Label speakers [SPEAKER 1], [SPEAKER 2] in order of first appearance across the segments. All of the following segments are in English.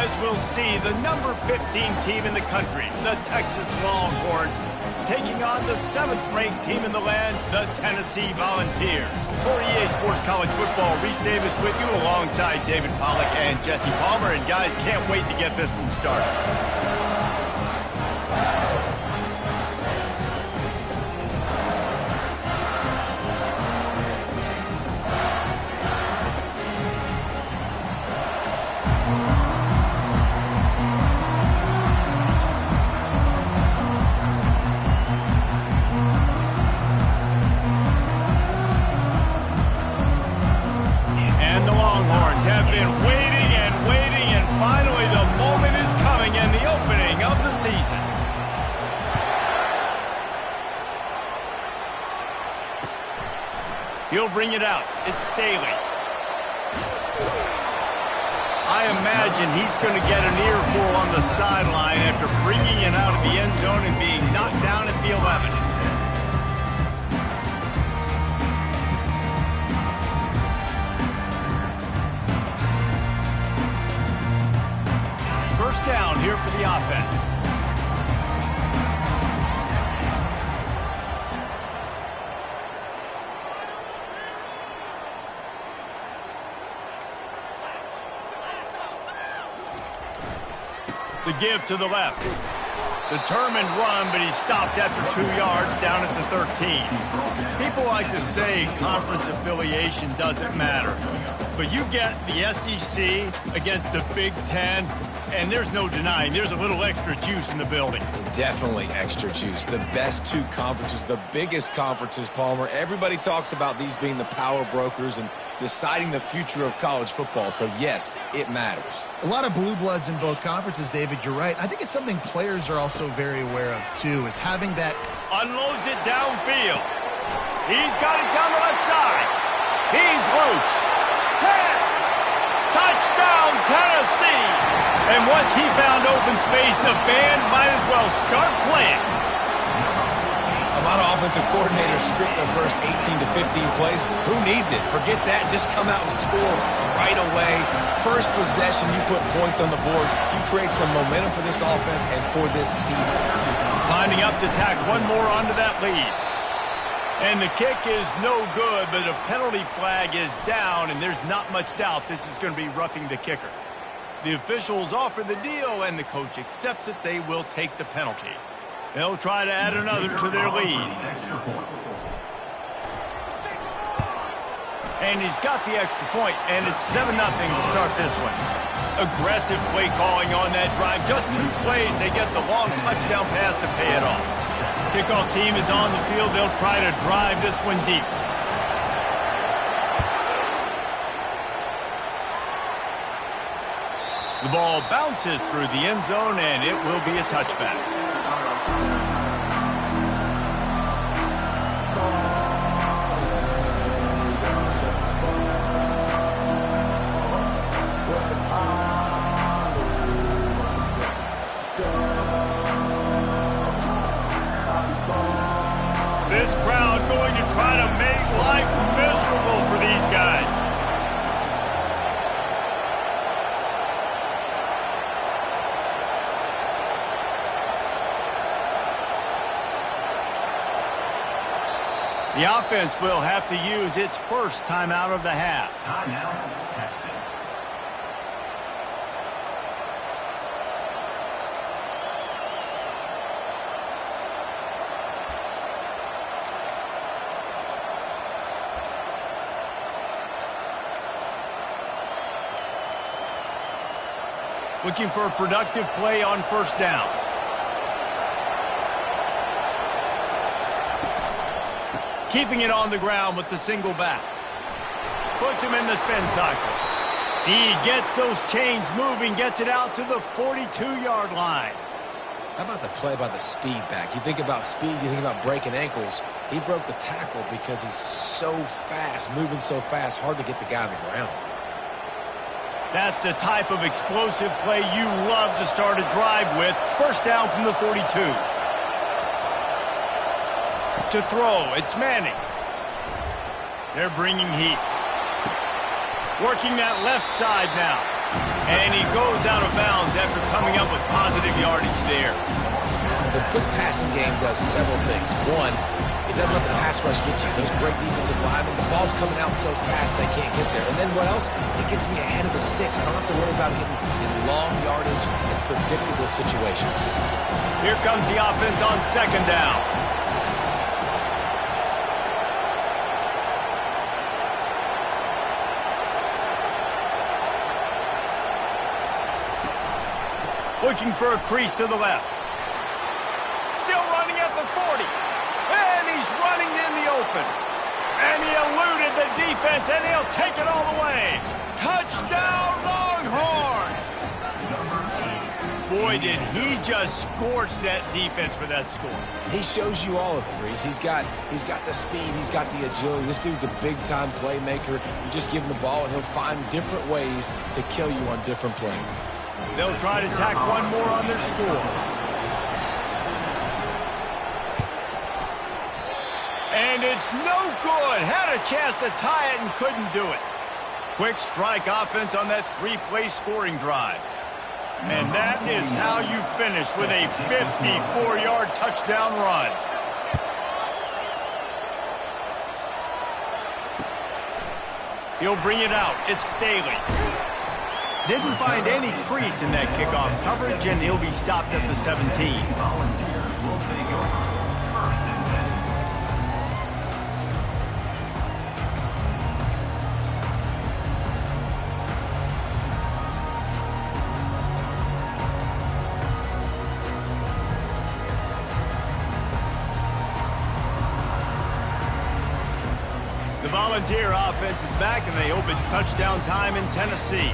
[SPEAKER 1] as we'll see the number 15 team in the country, the Texas Longhorns, taking on the 7th-ranked team in the land, the Tennessee Volunteers. For EA Sports College Football, Reese Davis with you alongside David Pollack and Jesse Palmer. And guys, can't wait to get this one started. Have been waiting and waiting, and finally the moment is coming and the opening of the season. He'll bring it out. It's Staley. I imagine he's going to get an earful on the sideline after bringing it out of the end zone and being knocked down at the 11. First down here for the offense. The give to the left. Determined run, but he stopped after 2 yards down at the 13. People like to say conference affiliation doesn't matter. But you get the SEC against the Big Ten, and there's no denying there's a little extra juice in the building.
[SPEAKER 2] Definitely extra juice. The best two conferences, the biggest conferences, Palmer. Everybody talks about these being the power brokers and deciding the future of college football. So, yes, it matters.
[SPEAKER 3] A lot of blue bloods in both conferences, David. You're right. I think it's something players are also very aware of, too, is having that.
[SPEAKER 1] Unloads it downfield. He's got it down the left side. He's loose. 10. Touchdown, Tennessee. And once he found open space, the band might as well start playing.
[SPEAKER 2] A lot of offensive coordinators script their first 18 to 15 plays. Who needs it? Forget that. Just come out and score right away. First possession, you put points on the board. You create some momentum for this offense and for this season.
[SPEAKER 1] Lining up to tack one more onto that lead. And the kick is no good, but a penalty flag is down, and there's not much doubt this is going to be roughing the kicker. The officials offer the deal, and the coach accepts it. They will take the penalty. They'll try to add another to their lead. And he's got the extra point, and it's 7-0 to start this one. Aggressive play calling on that drive. Just 2 plays, they get the long touchdown pass to pay it off. Kickoff team is on the field. They'll try to drive this one deep. The ball bounces through the end zone, and it will be a touchback. This crowd going to try to make life miserable for these guys. The offense will have to use its first timeout of the half.
[SPEAKER 4] Timeout, Texas.
[SPEAKER 1] Looking for a productive play on first down. Keeping it on the ground with the single back. Puts him in the spin cycle. He gets those chains moving, gets it out to the 42-yard line.
[SPEAKER 2] How about the play by the speed back? You think about speed, you think about breaking ankles. He broke the tackle because he's so fast, moving so fast, hard to get the guy on the ground.
[SPEAKER 1] That's the type of explosive play you love to start a drive with. First down from the 42. To throw, it's Manning. They're bringing heat. Working that left side now. And he goes out of bounds after coming up with positive yardage there.
[SPEAKER 2] The quick passing game does several things. One, it doesn't let the pass rush get you. Those great defensive linemen, the ball's coming out so fast they can't get there. And then what else? It gets me ahead of the sticks. I don't have to worry about getting in long yardage and predictable situations.
[SPEAKER 1] Here comes the offense on second down. Looking for a crease to the left. Still running at the 40. And he's running in the open. And he eluded the defense, and he'll take it all the way. Touchdown, Longhorns! Boy, did he just scorch that defense for that score.
[SPEAKER 2] He shows you all of it, Reese. He's got the speed. He's got the agility. This dude's a big-time playmaker. You just give him the ball, and he'll find different ways to kill you on different plays.
[SPEAKER 1] They'll try to tack one more on their score. And it's no good. Had a chance to tie it and couldn't do it. Quick strike offense on that three-play scoring drive. And that is how you finish with a 54-yard touchdown run. He'll bring it out. It's Staley. Didn't find any crease in that kickoff coverage, and he'll be stopped at the 17. The Volunteer offense is back, and they hope it's touchdown time in Tennessee.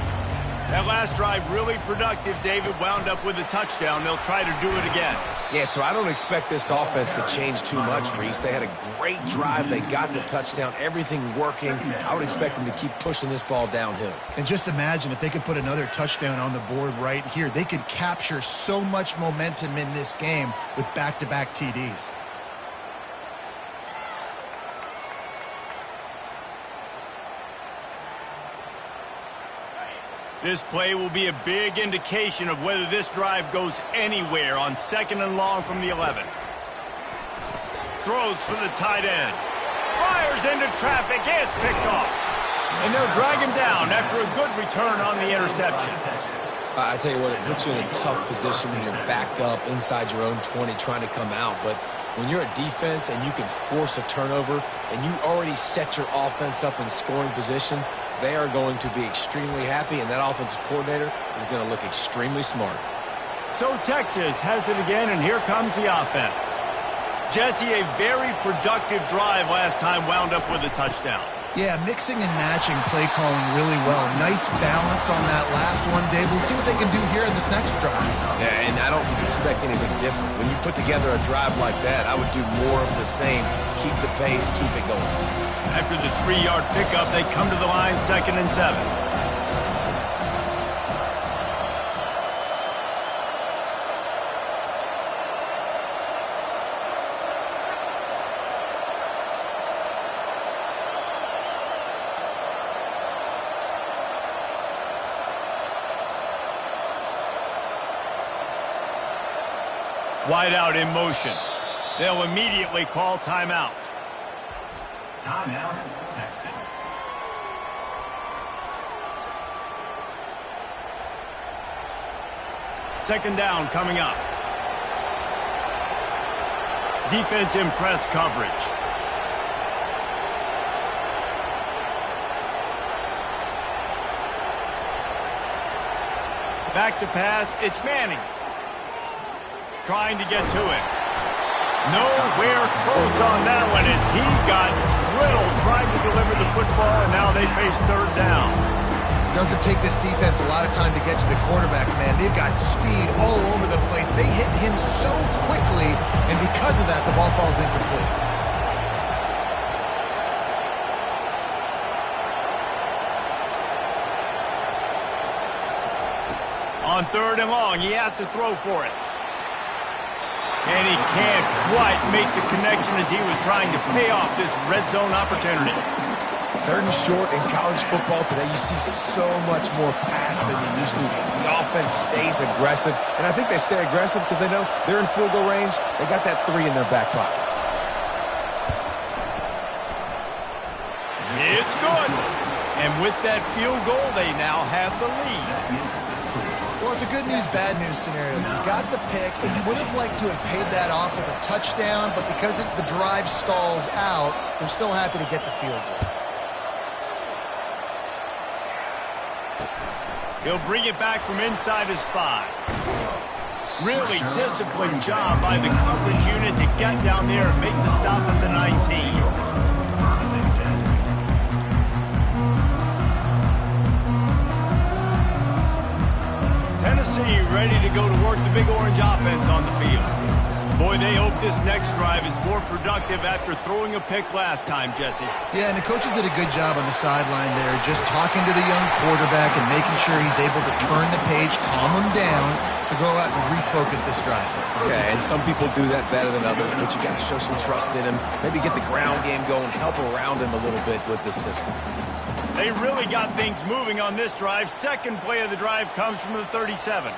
[SPEAKER 1] That last drive really productive. David wound up with a touchdown. They'll try to do it again.
[SPEAKER 2] Yeah, so I don't expect this offense to change too much, Reese. They had a great drive. They got the touchdown. Everything working. I would expect them to keep pushing this ball downhill.
[SPEAKER 3] And just imagine if they could put another touchdown on the board right here. They could capture so much momentum in this game with back-to-back TDs.
[SPEAKER 1] This play will be a big indication of whether this drive goes anywhere on second and long from the 11. Throws for the tight end. Fires into traffic. It's picked off. And they'll drag him down after a good return on the interception.
[SPEAKER 2] I tell you what, it puts you in a tough position when you're backed up inside your own 20 trying to come out. But when you're a defense and you can force a turnover and you already set your offense up in scoring position, they are going to be extremely happy, and that offensive coordinator is going to look extremely smart.
[SPEAKER 1] So Texas has it again, and here comes the offense. Jesse, a very productive drive last time, wound up with a touchdown.
[SPEAKER 3] Yeah, mixing and matching play calling really well. Nice balance on that last one, Dave. Let's see what they can do here in this next drive.
[SPEAKER 2] Yeah, and I don't expect anything different. When you put together a drive like that, I would do more of the same. Keep the pace, keep it going.
[SPEAKER 1] After the 3-yard pickup, they come to the line, 2nd and 7. Wide out in motion. They'll immediately call timeout.
[SPEAKER 4] Timeout, Texas.
[SPEAKER 1] Second down coming up. Defense in press coverage. Back to pass. It's Manning. Trying to get to it. Nowhere close on that one as he got drilled trying to deliver the football, and now they face third down.
[SPEAKER 3] Doesn't take this defense a lot of time to get to the quarterback, man. They've got speed all over the place. They hit him so quickly, and because of that, the ball falls incomplete.
[SPEAKER 1] On third and long, he has to throw for it. And he can't quite make the connection as he was trying to pay off this red zone opportunity.
[SPEAKER 2] 3rd and short in college football today, you see so much more pass than you used to. The offense stays aggressive, and I think they stay aggressive because they know they're in field goal range. They got that 3 in their back pocket.
[SPEAKER 1] It's good. And with that field goal, they now have the lead.
[SPEAKER 3] Well, it's a good news, bad news scenario. You got the pick, and you would have liked to have paid that off with a touchdown, but because the drive stalls out, they're still happy to get the field goal.
[SPEAKER 1] He'll bring it back from inside his 5. Really disciplined job by the coverage unit to get down there and make the stop at the 19. Tennessee ready to go to work the Big Orange offense on the field. Boy, they hope this next drive is more productive after throwing a pick last time, Jesse.
[SPEAKER 3] Yeah, and the coaches did a good job on the sideline there, just talking to the young quarterback and making sure he's able to turn the page, calm him down, to go out and refocus this drive.
[SPEAKER 2] Yeah, and some people do that better than others, but you got to show some trust in him. Maybe get the ground game going, help around him a little bit with the system.
[SPEAKER 1] They really got things moving on this drive. Second play of the drive comes from the 37.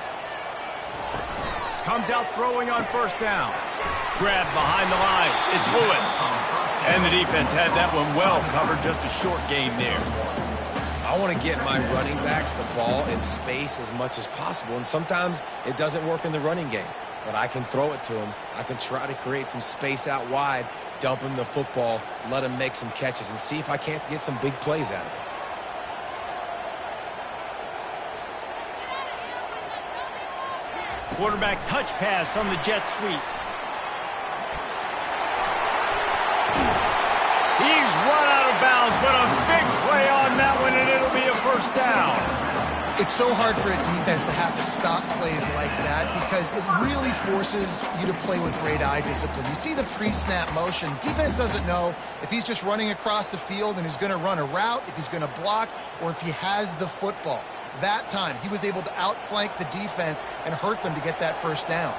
[SPEAKER 1] Comes out throwing on 1st down. Grabbed behind the line. It's Lewis. And the defense had that one well covered. Just a short game there.
[SPEAKER 2] I want to get my running backs the ball in space as much as possible, and sometimes it doesn't work in the running game. But I can throw it to him. I can try to create some space out wide, dump him the football, let him make some catches, and see if I can't get some big plays out of it.
[SPEAKER 1] Quarterback touch pass on the jet sweep. He's run out of bounds, but a big play on that one, and it'll be a 1st down.
[SPEAKER 3] It's so hard for a defense to have to stop plays like that because it really forces you to play with great eye discipline. You see the pre-snap motion. Defense doesn't know if he's just running across the field and is going to run a route, if he's going to block, or if he has the football. That time, he was able to outflank the defense and hurt them to get that 1st down.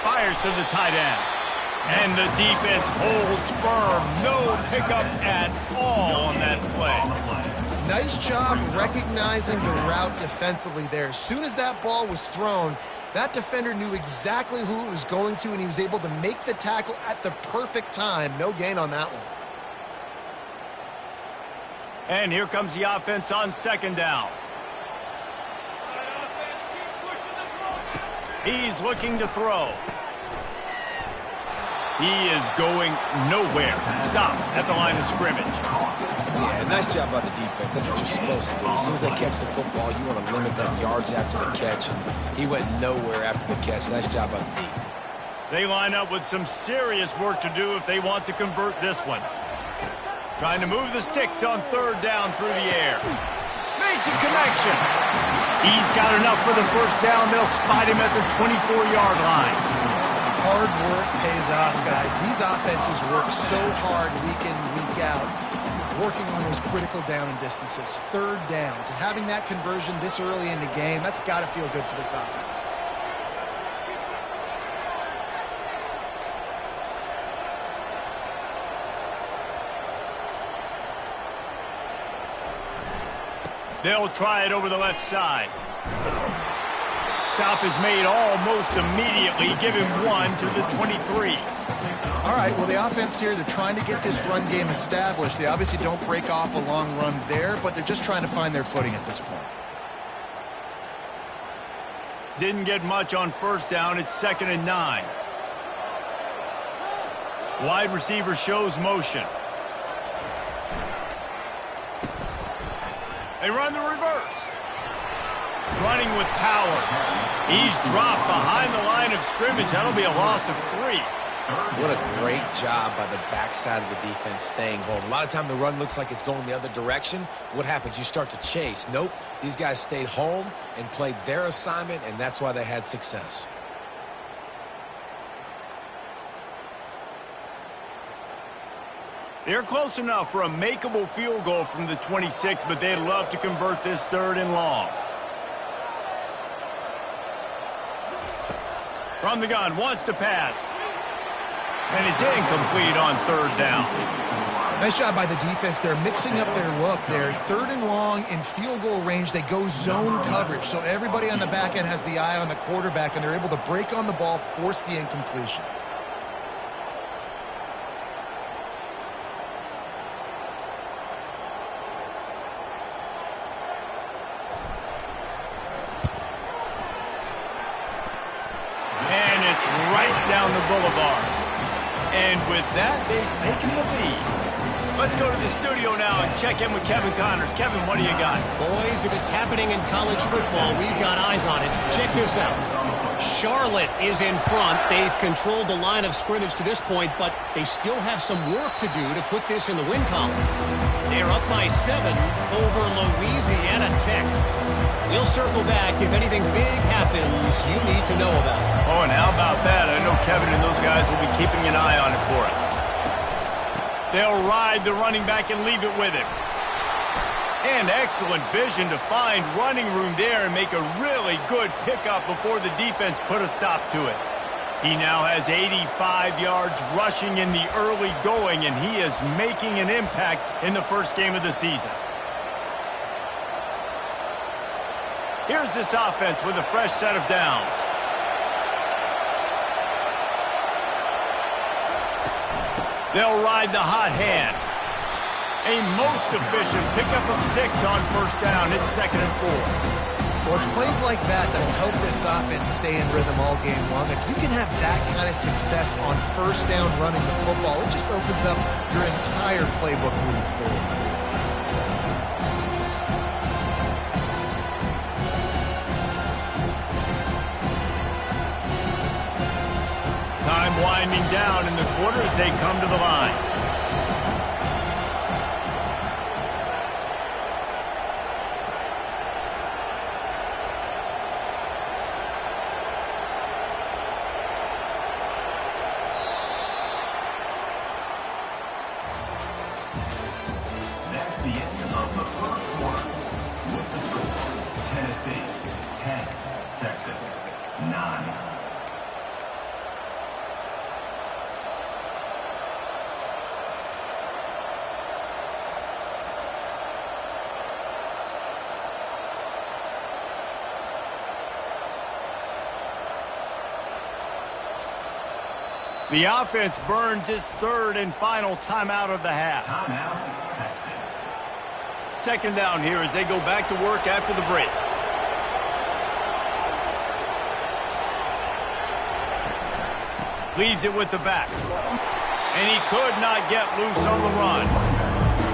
[SPEAKER 1] Fires to the tight end. And the defense holds firm. No pickup at all on that play.
[SPEAKER 3] Nice job recognizing the route defensively there. As soon as that ball was thrown, that defender knew exactly who it was going to, and he was able to make the tackle at the perfect time. No gain on that one.
[SPEAKER 1] And here comes the offense on 2nd down. He's looking to throw. He is going nowhere. Stop at the line of scrimmage.
[SPEAKER 2] Yeah, nice job by the defense. That's what you're supposed to do. As soon as they catch the football, you want to limit them yards after the catch. And he went nowhere after the catch. Nice job by the D.
[SPEAKER 1] They line up with some serious work to do if they want to convert this one. Trying to move the sticks on 3rd down through the air. Makes a connection. He's got enough for the 1st down. They'll spot him at the 24-yard line.
[SPEAKER 3] Hard work pays off, guys. These offenses work so hard week in, week out, working on those critical down and distances, 3rd downs, and having that conversion this early in the game, that's got to feel good for this offense.
[SPEAKER 1] They'll try it over the left side. Stop is made almost immediately. Give him 1 to the 23.
[SPEAKER 3] All right, well, the offense here, they're trying to get this run game established. They obviously don't break off a long run there, but they're just trying to find their footing at this point.
[SPEAKER 1] Didn't get much on 1st down. It's 2nd and 9. Wide receiver shows motion. They run the reverse. Running with power. He's dropped behind the line of scrimmage. That'll be a loss of 3.
[SPEAKER 2] What a great job by the backside of the defense staying home. A lot of time the run looks like it's going the other direction. What happens? You start to chase. Nope. These guys stayed home and played their assignment, and that's why they had success.
[SPEAKER 1] They're close enough for a makeable field goal from the 26, but they'd love to convert this 3rd and long. From the gun, wants to pass. And it's incomplete on third down.
[SPEAKER 3] Nice job by the defense. They're mixing up their look. They're third and long in field goal range. They go zone coverage. So everybody on the back end has the eye on the quarterback, and they're able to break on the ball, force the incompletion.
[SPEAKER 1] And it's right down the boulevard. And with that, they've taken the lead. Let's go to the studio now and check in with Kevin Connors. Kevin, what do you got?
[SPEAKER 5] Boys, if it's happening in college football, we've got eyes on it. Check this out. Charlotte is in front. They've controlled the line of scrimmage to this point, but they still have some work to do to put this in the win column. They're up by 7 over Louisiana Tech. We'll circle back if anything big happens you need to know about.
[SPEAKER 1] Oh, and how about that? I know Kevin and those guys will be keeping an eye on it for us. They'll ride the running back and leave it with him. And excellent vision to find running room there and make a really good pickup before the defense put a stop to it. He now has 85 yards rushing in the early going, and he is making an impact in the first game of the season. Here's this offense with a fresh set of downs. They'll ride the hot hand. A most efficient pickup of 6 on first down. It's 2nd and 4.
[SPEAKER 3] Well, it's plays like that that'll help this offense stay in rhythm all game long. If you can have that kind of success on first down running the football, it just opens up your entire playbook moving forward.
[SPEAKER 1] Time winding down in the quarter as they come to the line.
[SPEAKER 4] That's the end of the first quarter. With the score, Tennessee 10, Texas 9.
[SPEAKER 1] The offense burns its third and final timeout of the half.
[SPEAKER 4] Timeout, Texas.
[SPEAKER 1] 2nd down here as they go back to work after the break. Leaves it with the back. And he could not get loose on the run.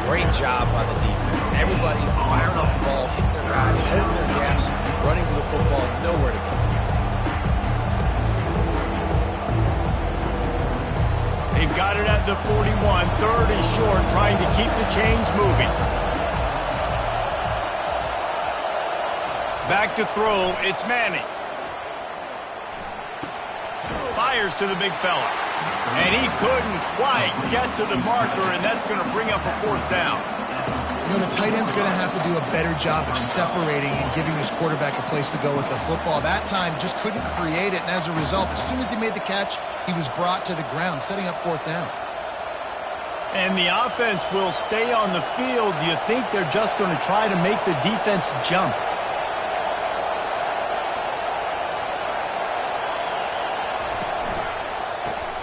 [SPEAKER 2] Great job by the defense. Everybody firing off the ball, hitting their guys, holding their gaps, running to the football, nowhere to go.
[SPEAKER 1] They've got it at the 41, 3rd and short, trying to keep the chains moving. Back to throw, it's Manning. Fires to the big fella. And he couldn't quite get to the marker, and that's going to bring up a 4th down.
[SPEAKER 3] You know, the tight end's going to have to do a better job of separating and giving his quarterback a place to go with the football. That time just couldn't create it, and as a result, as soon as he made the catch, he was brought to the ground, setting up 4th down.
[SPEAKER 1] And the offense will stay on the field. Do you think they're just going to try to make the defense jump?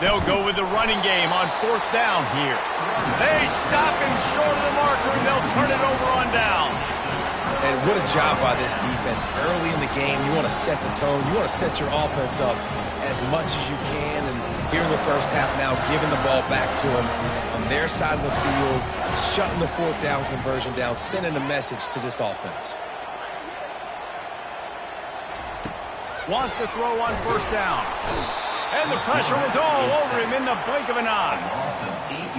[SPEAKER 1] They'll go with the running game on 4th down here. They stop him short of the marker, and they'll turn it over on down.
[SPEAKER 2] And what a job by this defense. Early in the game, you want to set the tone. You want to set your offense up as much as you can. And here in the first half now, giving the ball back to them on their side of the field, shutting the 4th down conversion down, sending a message to this offense.
[SPEAKER 1] Wants to throw on 1st down. And the pressure was all over him in the blink of an eye.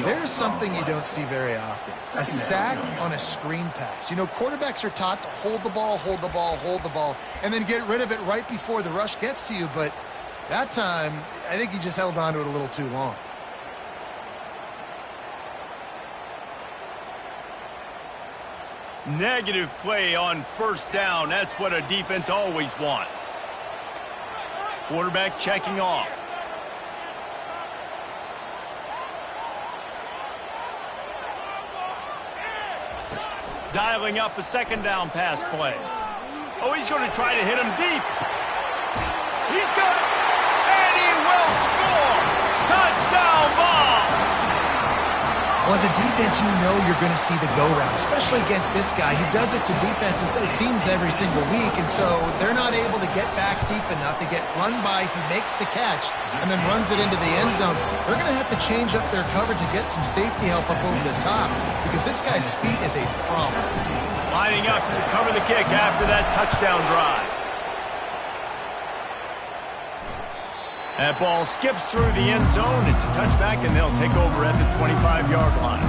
[SPEAKER 3] There's something you don't see very often. A sack on a screen pass. You know, quarterbacks are taught to hold the ball, hold the ball, hold the ball, and then get rid of it right before the rush gets to you. But that time, I think he just held on to it a little too long.
[SPEAKER 1] Negative play on 1st down. That's what a defense always wants. Quarterback checking off. Dialing up a second down pass play. Oh, he's going to try to hit him deep. He's got it, and he will score. Touchdown ball.
[SPEAKER 3] Well, as a defense, you know you're going to see the go route, especially against this guy. He does it to defenses, it seems, every single week, and so they're not able to get back deep enough. They get run by, he makes the catch, and then runs it into the end zone. They're going to have to change up their coverage and get some safety help up over the top because this guy's speed is a problem.
[SPEAKER 1] Lining up to cover the kick after that touchdown drive. That ball skips through the end zone. It's a touchback, and they'll take over at the 25-yard line.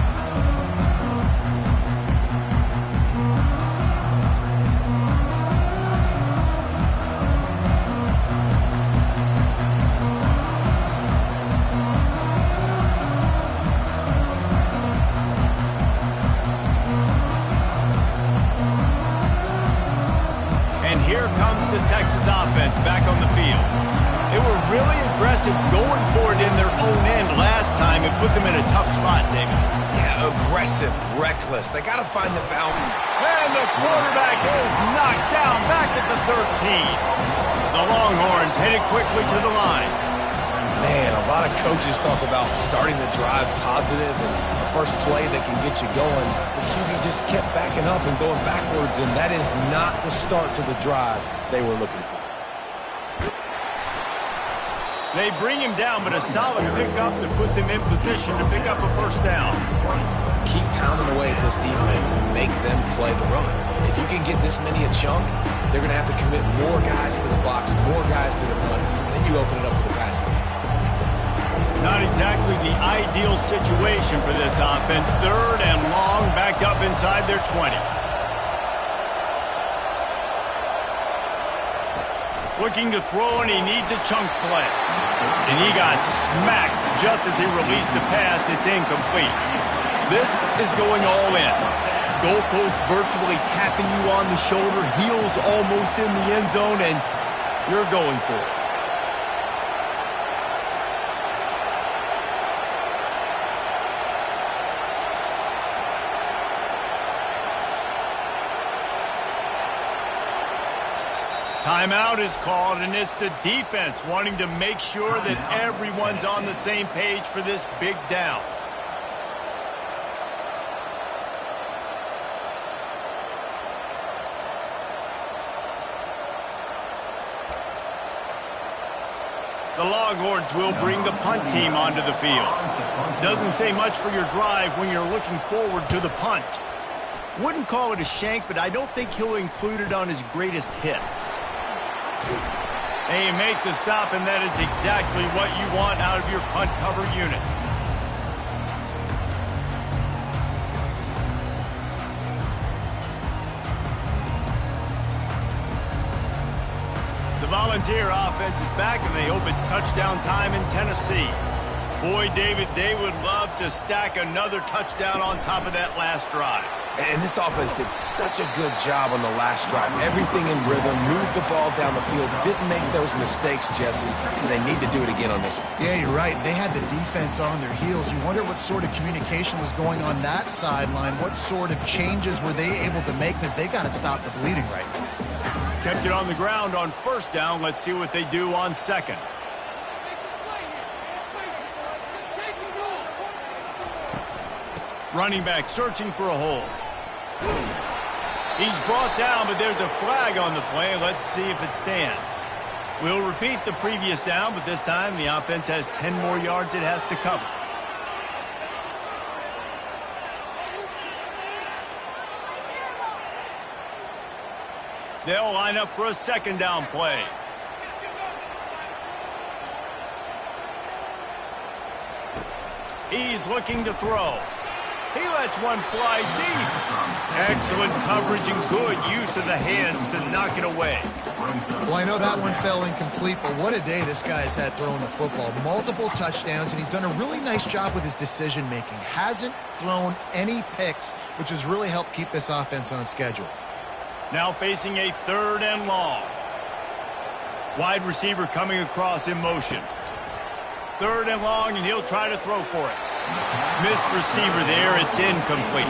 [SPEAKER 1] And here comes the Texas offense back on the field. They were really aggressive going for it in their own end last time. It put them in a tough spot, David.
[SPEAKER 2] Yeah, aggressive, reckless. They got to find the balance.
[SPEAKER 1] And the quarterback is knocked down back at the 13. The Longhorns headed quickly to the line.
[SPEAKER 2] Man, a lot of coaches talk about starting the drive positive and the first play that can get you going. The QB just kept backing up and going backwards, and that is not the start to the drive they were looking for.
[SPEAKER 1] They bring him down, but a solid pickup to put them in position to pick up a first down.
[SPEAKER 2] Keep pounding away at this defense and make them play the run. If you can get this many a chunk, they're going to have to commit more guys to the box, more guys to the run, then you open it up for the passing game.
[SPEAKER 1] Not exactly the ideal situation for this offense. Third and long, backed up inside their 20. Looking to throw, and he needs a chunk play. And he got smacked just as he released the pass. It's incomplete. This is going all in. Goalpost virtually tapping you on the shoulder, heels almost in the end zone, and you're going for it. Timeout is called, and it's the defense wanting to make sure that everyone's on the same page for this big down. The Longhorns will bring the punt team onto the field. Doesn't say much for your drive when you're looking forward to the punt. Wouldn't call it a shank, but I don't think he'll include it on his greatest hits. And you make the stop, and that is exactly what you want out of your punt cover unit. The Volunteer offense is back, and they hope it's touchdown time in Tennessee. Boy, David, they would love to stack another touchdown on top of that last drive.
[SPEAKER 2] And this offense did such a good job on the last drive. Everything in rhythm, moved the ball down the field, didn't make those mistakes, Jesse. And they need to do it again on this one.
[SPEAKER 3] Yeah, you're right. They had the defense on their heels. You wonder what sort of communication was going on that sideline. What sort of changes were they able to make, because they got to stop the bleeding right now.
[SPEAKER 1] Kept it on the ground on first down. Let's see what they do on second. Running back searching for a hole. He's brought down, but there's a flag on the play. Let's see if it stands. We'll repeat the previous down, but this time the offense has 10 more yards it has to cover. They'll line up for a second down play. He's looking to throw. He lets one fly deep. Excellent coverage and good use of the hands to knock it away.
[SPEAKER 3] Well, I know that one fell incomplete, but what a day this guy's had throwing the football. Multiple touchdowns, and he's done a really nice job with his decision-making. Hasn't thrown any picks, which has really helped keep this offense on schedule.
[SPEAKER 1] Now facing a third and long. Wide receiver coming across in motion. 3rd and long, and he'll try to throw for it. Missed receiver there. It's incomplete.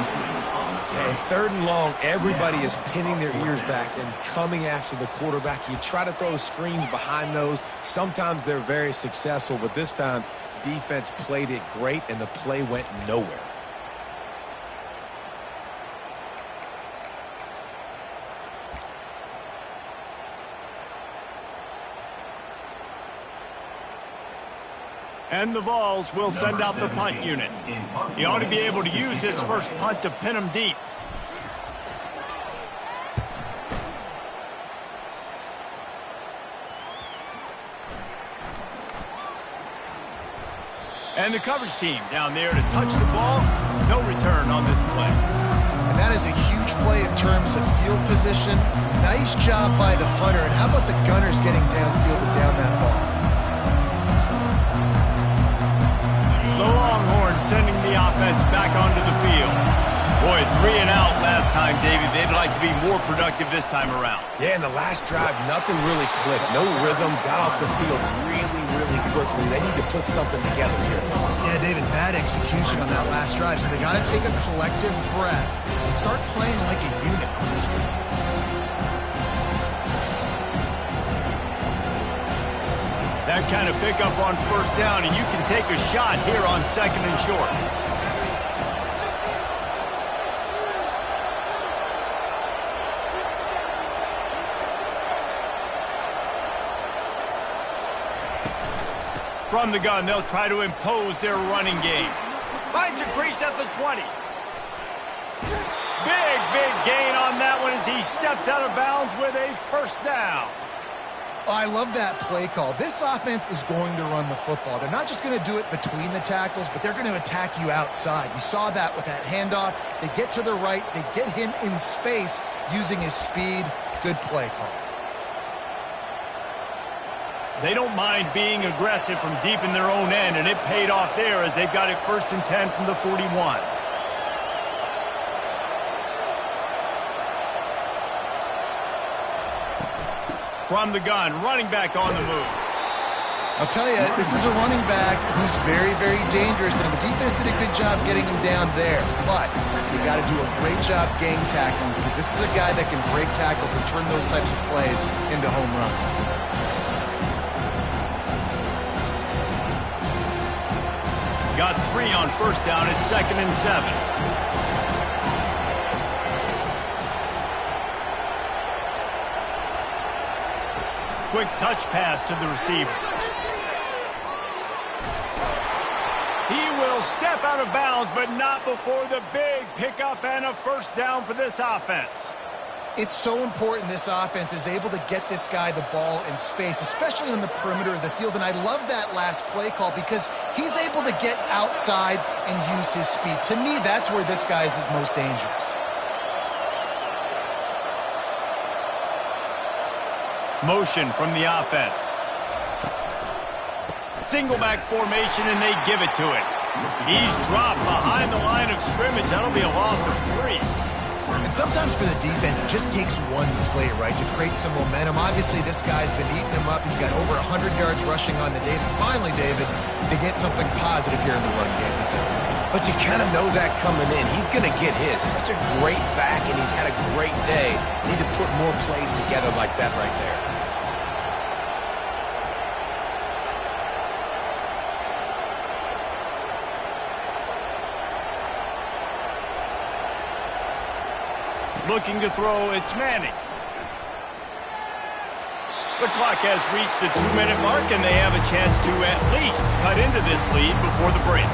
[SPEAKER 2] And 3rd and long, everybody is pinning their ears back and coming after the quarterback. You try to throw screens behind those. Sometimes they're very successful, but this time, defense played it great, and the play went nowhere.
[SPEAKER 1] And the Vols will send out the punt unit. He ought to be able to use his first punt to pin him deep. And the coverage team down there to touch the ball. No return on this play.
[SPEAKER 3] And that is a huge play in terms of field position. Nice job by the punter. And how about the gunners getting downfield to down that ball?
[SPEAKER 1] The Longhorns sending the offense back onto the field. Boy, 3 and out last time, David. They'd like to be more productive this time around.
[SPEAKER 2] Yeah, in the last drive, nothing really clicked. No rhythm, got off the field really quickly. They need to put something together here.
[SPEAKER 3] Yeah, David, bad execution on that last drive. So they got to take a collective breath and start playing like a unit on this one.
[SPEAKER 1] That kind of pickup on 1st down, and you can take a shot here on 2nd and short. From the gun, they'll try to impose their running game. Finds a crease at the 20. Big gain on that one as he steps out of bounds with a 1st down.
[SPEAKER 3] I love that play call. This offense is going to run the football. They're not just going to do it between the tackles, but they're going to attack you outside. You saw that with that handoff. They get to the right. They get him in space using his speed. Good play call.
[SPEAKER 1] They don't mind being aggressive from deep in their own end, and it paid off there as they've got it 1st and 10 from the 41. From the gun, running back on the move.
[SPEAKER 3] I'll tell you, this is a running back who's very dangerous, and the defense did a good job getting him down there. But you got to do a great job gang tackling because this is a guy that can break tackles and turn those types of plays into home runs.
[SPEAKER 1] Got 3 on 1st down at 2nd and 7. Quick touch pass to the receiver. He will step out of bounds, but not before the big pickup and a 1st down for this offense.
[SPEAKER 3] It's so important this offense is able to get this guy the ball in space, especially on the perimeter of the field. And I love that last play call because he's able to get outside and use his speed. To me, that's where this guy is most dangerous.
[SPEAKER 1] Motion from the offense. Single back formation, and they give it to him. He's dropped behind the line of scrimmage. That'll be a loss of 3.
[SPEAKER 3] And sometimes for the defense, it just takes one play, right, to create some momentum. Obviously, this guy's been eating him up. He's got over 100 yards rushing on the day. And finally, David, they get something positive here in the run game defensively.
[SPEAKER 2] But you kind of know that coming in. He's going to get his. Such a great back, and he's had a great day. Need to put more plays together like that right there.
[SPEAKER 1] Looking to throw, it's Manning. The clock has reached the 2-minute mark, and they have a chance to at least cut into this lead before the break.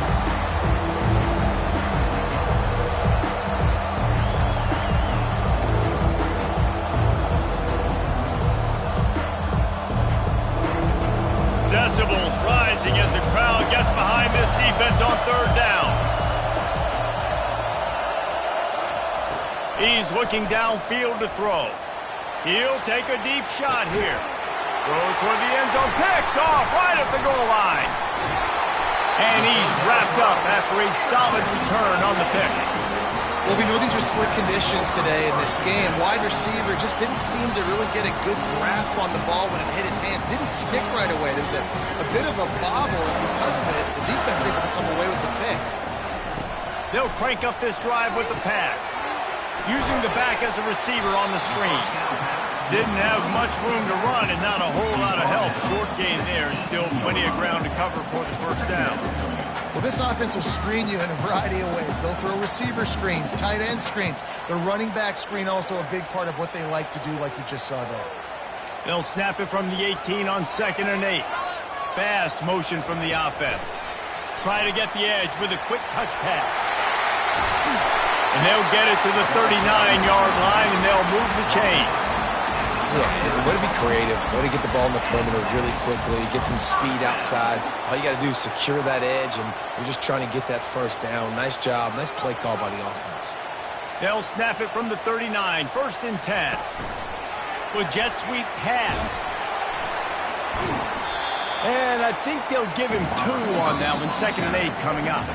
[SPEAKER 1] Decibels rising as the crowd gets behind this defense on 3rd down. He's looking downfield to throw. He'll take a deep shot here. Throw toward the end zone. Picked off right at the goal line. And he's wrapped up after a solid return on the pick.
[SPEAKER 3] Well, we know these are slick conditions today in this game. Wide receiver just didn't seem to really get a good grasp on the ball when it hit his hands. Didn't stick right away. There was a bit of a bobble, and because of it, the defense able to come away with the pick.
[SPEAKER 1] They'll crank up this drive with the pass. Using the back as a receiver on the screen. Didn't have much room to run and not a whole lot of help. Short gain there and still plenty of ground to cover for the first down.
[SPEAKER 3] Well, this offense will screen you in a variety of ways. They'll throw receiver screens, tight end screens. The running back screen also a big part of what they like to do, like you just saw there.
[SPEAKER 1] They'll snap it from the 18 on 2nd and 8. Fast motion from the offense. Try to get the edge with a quick touch pass. And they'll get it to the 39-yard line, and they'll move the chains.
[SPEAKER 2] Yeah, way to be creative, way to get the ball in the perimeter really quickly, get some speed outside. All you got to do is secure that edge, and you're just trying to get that first down. Nice job, nice play call by the offense.
[SPEAKER 1] They'll snap it from the 39, 1st and 10. With jet sweep pass. And I think they'll give him 2 on that one, 2nd and 8 coming up.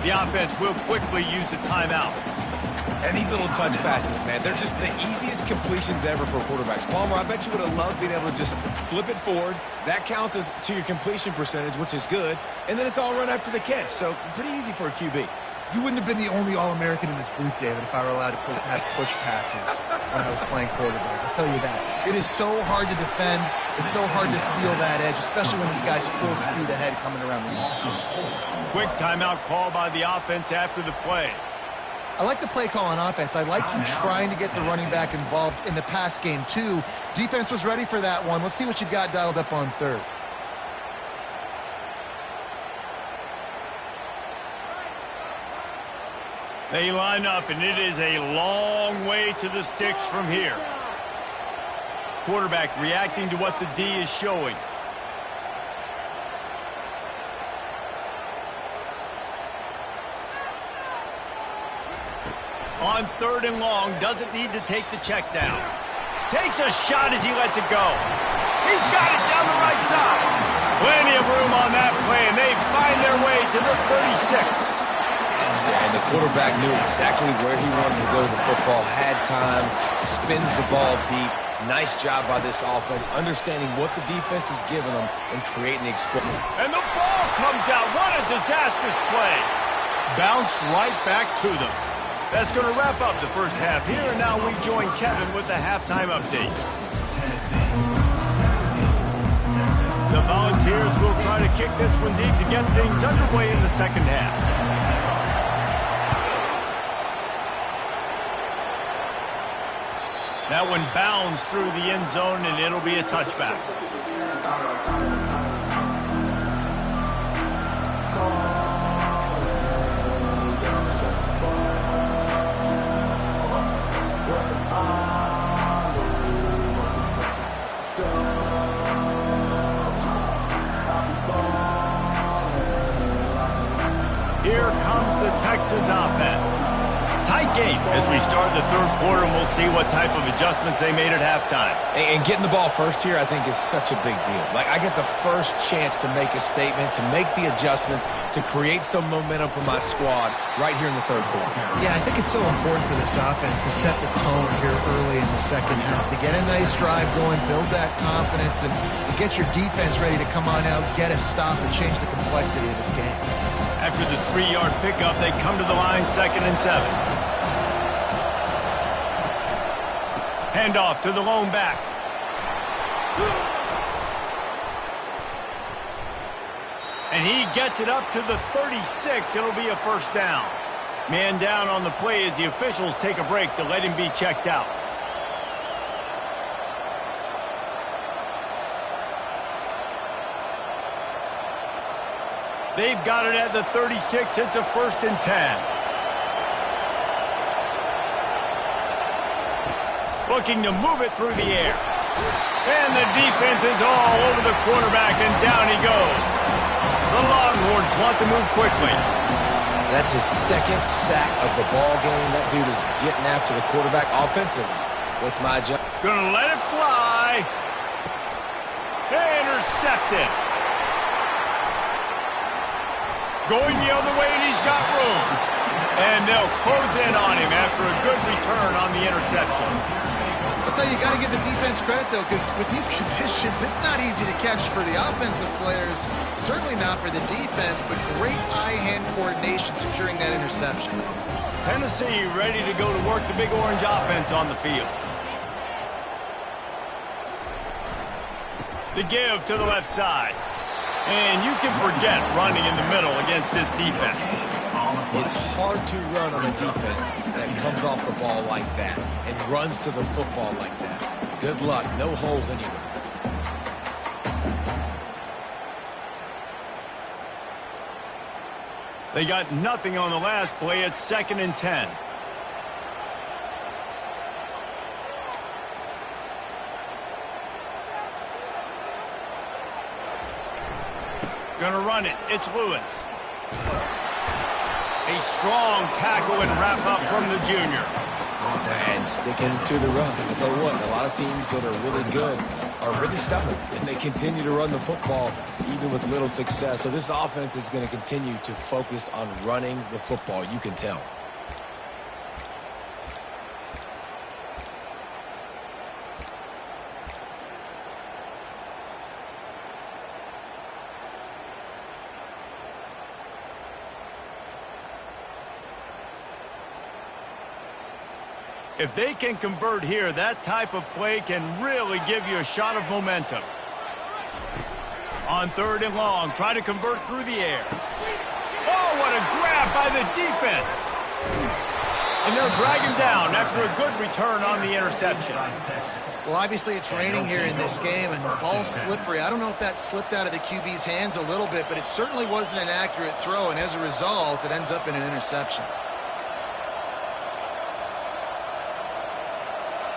[SPEAKER 1] The offense will quickly use a timeout.
[SPEAKER 2] And these little touch passes, man, they're just the easiest completions ever for quarterbacks. Palmer, I bet you would have loved being able to just flip it forward. That counts as to your completion percentage, which is good. And then it's all run after the catch, so pretty easy for a QB.
[SPEAKER 3] You wouldn't have been the only All-American in this booth, David, if I were allowed to have push passes when I was playing quarterback. I'll tell you that. It is so hard to defend. It's so hard to seal that edge, especially when this guy's full speed ahead coming around the inside.
[SPEAKER 1] Quick timeout call by the offense after the play.
[SPEAKER 3] I like the play call on offense. I like you trying to get the running back involved in the pass game, too. Defense was ready for that one. Let's see what you got dialed up on 3rd.
[SPEAKER 1] They line up, and it is a long way to the sticks from here. Quarterback reacting to what the D is showing. On 3rd and long, doesn't need to take the check down. Takes a shot as he lets it go. He's got it down the right side. Plenty of room on that play, and they find their way to the 36.
[SPEAKER 2] Yeah, and the quarterback knew exactly where he wanted to go with the football, had time, spins the ball deep. Nice job by this offense, understanding what the defense is giving them and creating the explosion.
[SPEAKER 1] And the ball comes out. What a disastrous play. Bounced right back to them. That's going to wrap up the first half here, and now we join Kevin with the halftime update. The Volunteers will try to kick this one deep to get things underway in the second half. That one bounds through the end zone, and it'll be a touchback. Here comes the Texas offense. Tight game as we start the 3rd quarter, and we'll see what type of adjustments they made at halftime.
[SPEAKER 2] And getting the ball first here, I think, is such a big deal. Like, I get the first chance to make a statement, to make the adjustments, to create some momentum for my squad right here in the 3rd quarter.
[SPEAKER 3] Yeah, I think it's so important for this offense to set the tone here early in the second half, to get a nice drive going, build that confidence, and get your defense ready to come on out, get a stop, and change the complexity of this game.
[SPEAKER 1] After the 3-yard pickup, they come to the line 2nd and 7. Handoff to the lone back. And he gets it up to the 36. It'll be a first down. Man down on the play as the officials take a break to let him be checked out. They've got it at the 36. It's a 1st and 10. Looking to move it through the air. And the defense is all over the quarterback, and down he goes. The Longhorns want to move quickly.
[SPEAKER 2] That's his 2nd sack of the ball game. That dude is getting after the quarterback offensively. What's my job?
[SPEAKER 1] Gonna let it fly. Intercepted. Going the other way, and he's got room. And they'll close in on him after after a good return on the interception.
[SPEAKER 3] That's how you got to give the defense credit, though, because with these conditions, it's not easy to catch for the offensive players, certainly not for the defense, but great eye-hand coordination securing that interception.
[SPEAKER 1] Tennessee ready to go to work the Big Orange offense on the field. The give to the left side. And you can forget running in the middle against this defense.
[SPEAKER 2] It's hard to run on a defense that comes off the ball like that and runs to the football like that. Good luck. No holes anywhere.
[SPEAKER 1] They got nothing on the last play. It's 2nd and 10. Gonna run it. It's Lewis. A strong tackle and wrap up from the junior.
[SPEAKER 2] And sticking to the run. I'll tell you what, a lot of teams that are really good are really stubborn, and they continue to run the football even with little success. So this offense is going to continue to focus on running the football. You can tell.
[SPEAKER 1] If they can convert here, that type of play can really give you a shot of momentum. On 3rd and long, try to convert through the air. Oh, what a grab by the defense. And they'll drag him down after a good return on the interception.
[SPEAKER 3] Well, obviously it's raining here in this game, and the ball's slippery. I don't know if that slipped out of the QB's hands a little bit, but it certainly wasn't an accurate throw, and as a result, it ends up in an interception.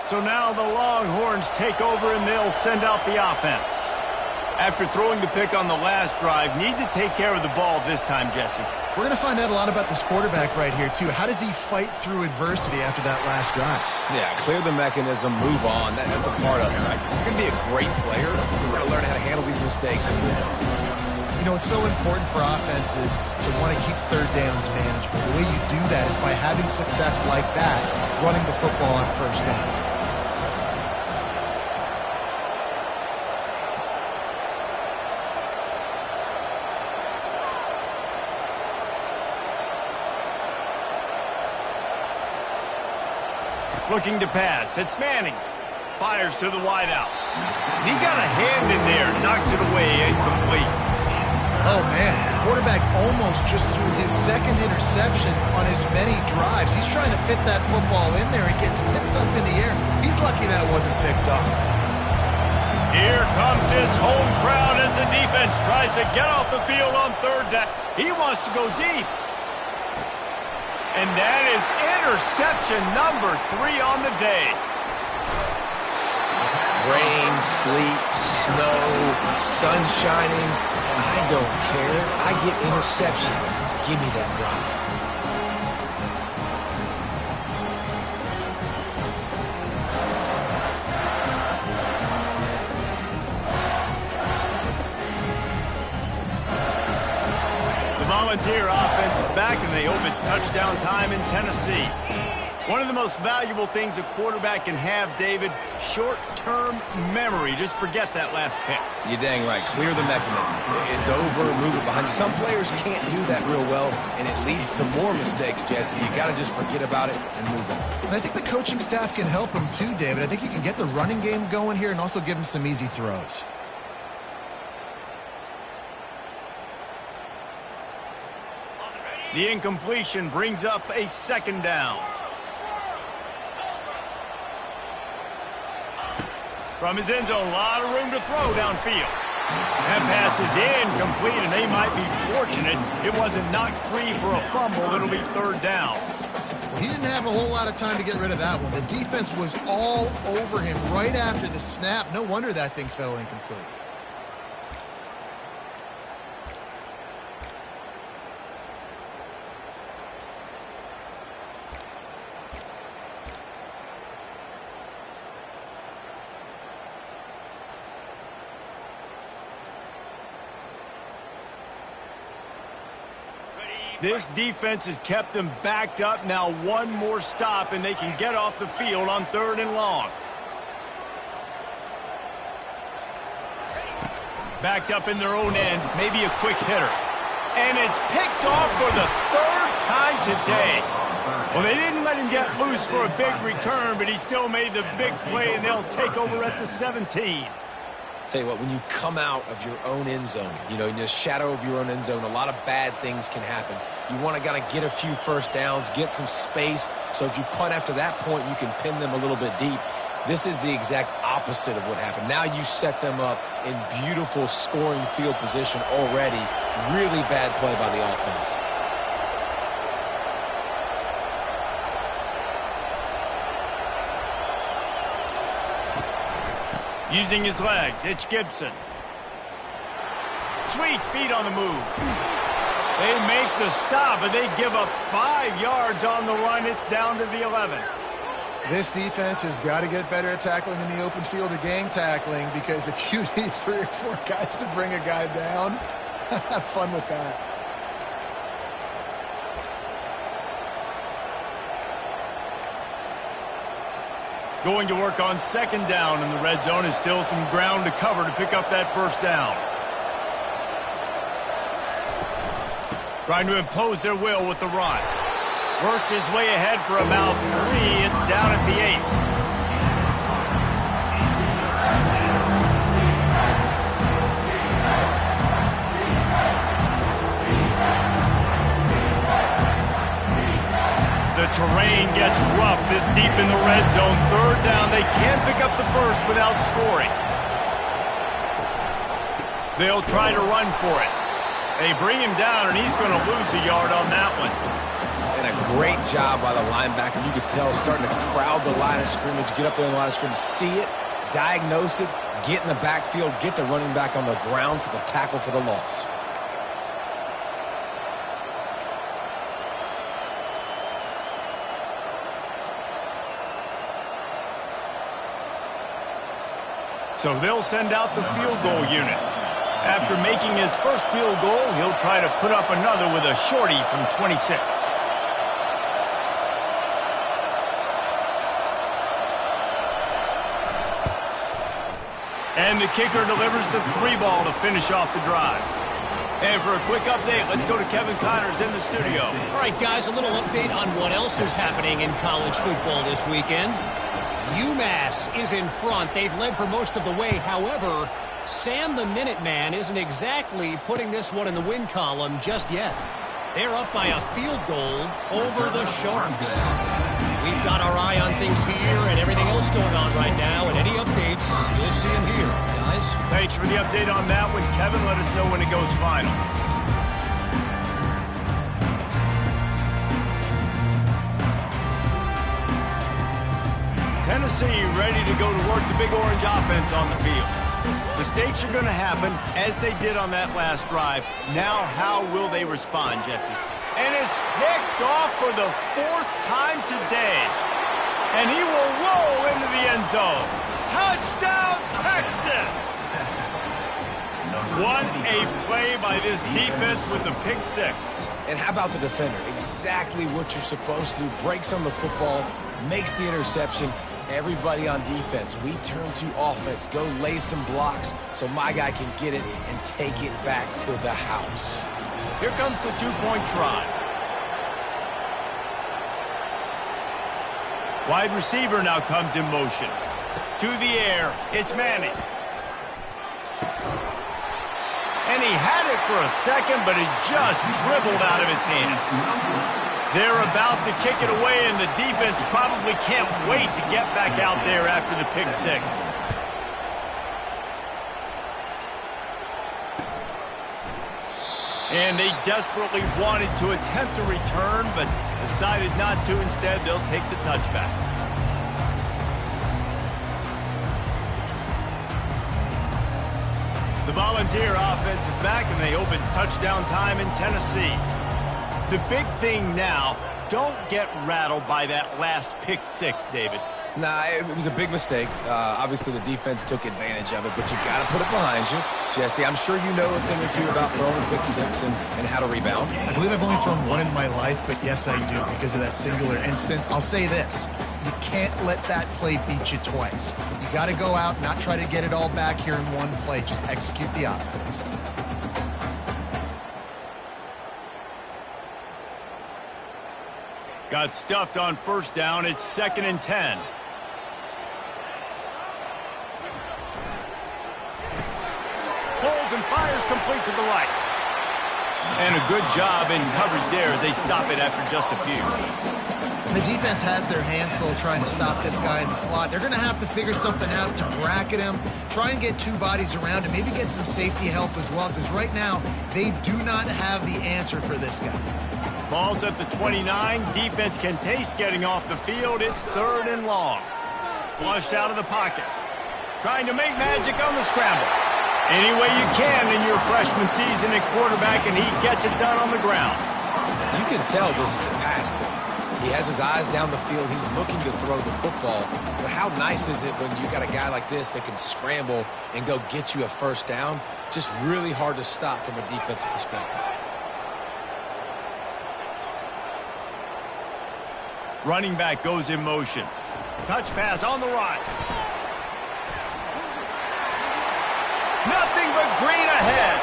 [SPEAKER 1] So now the Longhorns take over and they'll send out the offense. After throwing the pick on the last drive, need to take care of the ball this time, Jesse.
[SPEAKER 3] We're going to find out a lot about this quarterback right here, too. How does he fight through adversity after that last drive?
[SPEAKER 2] Yeah, clear the mechanism, move on. That's a part of it, right? If you're going to be a great player, you've got to learn how to handle these mistakes and move on.
[SPEAKER 3] You know, it's so important for offenses to want to keep 3rd downs manageable. The way you do that is by having success like that, running the football on 1st down.
[SPEAKER 1] Looking to pass. It's Manning. Fires to the wideout. He got a hand in there. Knocks it away. Incomplete.
[SPEAKER 3] Oh, man. The quarterback almost just threw his 2nd interception on as many drives. He's trying to fit that football in there. It gets tipped up in the air. He's lucky that wasn't picked off.
[SPEAKER 1] Here comes his home crowd as the defense tries to get off the field on 3rd down. He wants to go deep. And that is interception number 3 on the day.
[SPEAKER 2] Rain, sleet, snow, sun shining. I don't care. I get interceptions. Give me that rock.
[SPEAKER 1] Volunteer offense is back, and they hope it's touchdown time in Tennessee. One of the most valuable things a quarterback can have, David, short-term memory. Just forget that last pick.
[SPEAKER 2] You're dang right. Clear the mechanism. It's over, move it behind you. Some players can't do that real well, and it leads to more mistakes, Jesse. You got to just forget about it and move on.
[SPEAKER 3] And I think the coaching staff can help him too, David. I think you can get the running game going here and also give him some easy throws.
[SPEAKER 1] The incompletion brings up a 2nd down. From his end zone, a lot of room to throw downfield. That pass is incomplete, and they might be fortunate it wasn't knocked free for a fumble. It'll be 3rd down.
[SPEAKER 3] Well, he didn't have a whole lot of time to get rid of that one. The defense was all over him right after the snap. No wonder that thing fell incomplete.
[SPEAKER 1] This defense has kept them backed up. Now one more stop, and they can get off the field on 3rd and long. Backed up in their own end, maybe a quick hitter. And it's picked off for the 3rd time today. Well, they didn't let him get loose for a big return, but he still made the big play, and they'll take over at the 17.
[SPEAKER 2] Tell you what, when you come out of your own end zone, you know, in the shadow of your own end zone, a lot of bad things can happen. You want to kind of get a few first downs, get some space, so if you punt after that point, you can pin them a little bit deep. This is the exact opposite of what happened. Now you set them up in beautiful scoring field position already. Really bad play by the offense.
[SPEAKER 1] Using his legs, it's Gibson. Sweet feet on the move. They make the stop, but they give up 5 yards on the run. It's down to the 11.
[SPEAKER 3] This defense has got to get better at tackling in the open field or gang tackling, because if you need 3 or 4 guys to bring a guy down, have fun with that.
[SPEAKER 1] Going to work on 2nd down in the red zone. Is still some ground to cover to pick up that 1st down. Trying to impose their will with the run. Works his way ahead for about 3. It's down at the 8. The terrain gets rough this deep in the red zone. 3rd down. They can't pick up the 1st without scoring. They'll try to run for it. They bring him down, and he's going to lose a yard on that one.
[SPEAKER 2] And a great job by the linebacker. You could tell starting to crowd the line of scrimmage, get up there in the line of scrimmage, see it, diagnose it, get in the backfield, get the running back on the ground for the tackle for the loss.
[SPEAKER 1] So they'll send out the field goal unit. After making his first field goal, he'll try to put up another with a shorty from 26. And the kicker delivers the 3 ball to finish off the drive. And for a quick update, let's go to Kevin Connors in the studio.
[SPEAKER 5] All right, guys, a little update on what else is happening in college football this weekend. UMass is in front. They've led for most of the way. However, Sam the Minuteman isn't exactly putting this one in the win column just yet. They're up by a field goal over the Sharks. We've got our eye on things here and everything else going on right now, and any updates, you'll see them here, guys.
[SPEAKER 1] Thanks for the update on that one, Kevin. Let us know when it goes final. Tennessee ready to go to work the Big Orange offense on the field. Mistakes are going to happen, as they did on that last drive. Now, how will they respond, Jesse? And it's picked off for the 4th time today. And he will roll into the end zone. Touchdown, Texas! What a play by this defense with the pick 6.
[SPEAKER 2] And how about the defender? Exactly what you're supposed to do. Breaks on the football, makes the interception. Everybody on defense, we turn to offense. Go lay some blocks so my guy can get it and take it back to the house.
[SPEAKER 1] Here comes the 2-point try. Wide receiver now comes in motion. To the air, it's Manning. And he had it for a second, but it just dribbled out of his hands. They're about to kick it away, and the defense probably can't wait to get back out there after the pick 6. And they desperately wanted to attempt a return, but decided not to. Instead, they'll take the touchback. The Volunteer offense is back, and they hope it's touchdown time in Tennessee. The big thing now, don't get rattled by that last pick 6, David.
[SPEAKER 2] Nah, it was a big mistake. Obviously, the defense took advantage of it, but you got to put it behind you. Jesse, I'm sure you know a thing or two about throwing a pick six and how to rebound.
[SPEAKER 3] I believe I've only thrown one in my life, but yes, I do because of that singular instance. I'll say this. You can't let that play beat you twice. You got to go out, not try to get it all back here in one play. Just execute the offense.
[SPEAKER 1] Got stuffed on first down. It's 2nd and 10. Pulls and fires complete to the right. And a good job in coverage there as they stop it after just a few.
[SPEAKER 3] The defense has their hands full trying to stop this guy in the slot. They're going to have to figure something out to bracket him, try and get two bodies around him, maybe get some safety help as well, because right now they do not have the answer for this guy.
[SPEAKER 1] Ball's at the 29. Defense can taste getting off the field. It's 3rd and long. Flushed out of the pocket. Trying to make magic on the scramble. Any way you can in your freshman season at quarterback, and he gets it done on the ground.
[SPEAKER 2] You can tell this is a pass play. He has his eyes down the field. He's looking to throw the football. But how nice is it when you got a guy like this that can scramble and go get you a first down? It's just really hard to stop from a defensive perspective.
[SPEAKER 1] Running back goes in motion. Touch pass on the run. Nothing but green ahead.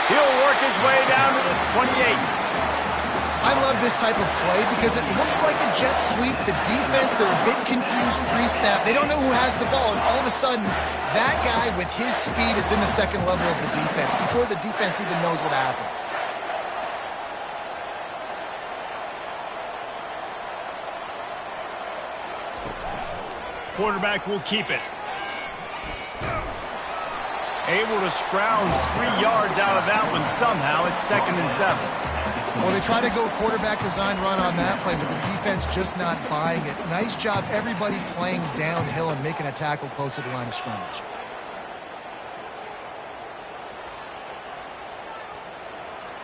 [SPEAKER 1] He'll work his way down to the 28.
[SPEAKER 3] I love this type of play because it looks like a jet sweep. The defense, they're a bit confused pre-snap. They don't know who has the ball, and all of a sudden, that guy with his speed is in the second level of the defense before the defense even knows what happened.
[SPEAKER 1] Quarterback will keep it. Able to scrounge 3 yards out of that one somehow. It's 2nd and 7.
[SPEAKER 3] Well, they try to go quarterback design run on that play, but the defense just not buying it. Nice job, everybody playing downhill and making a tackle close to the line of scrimmage.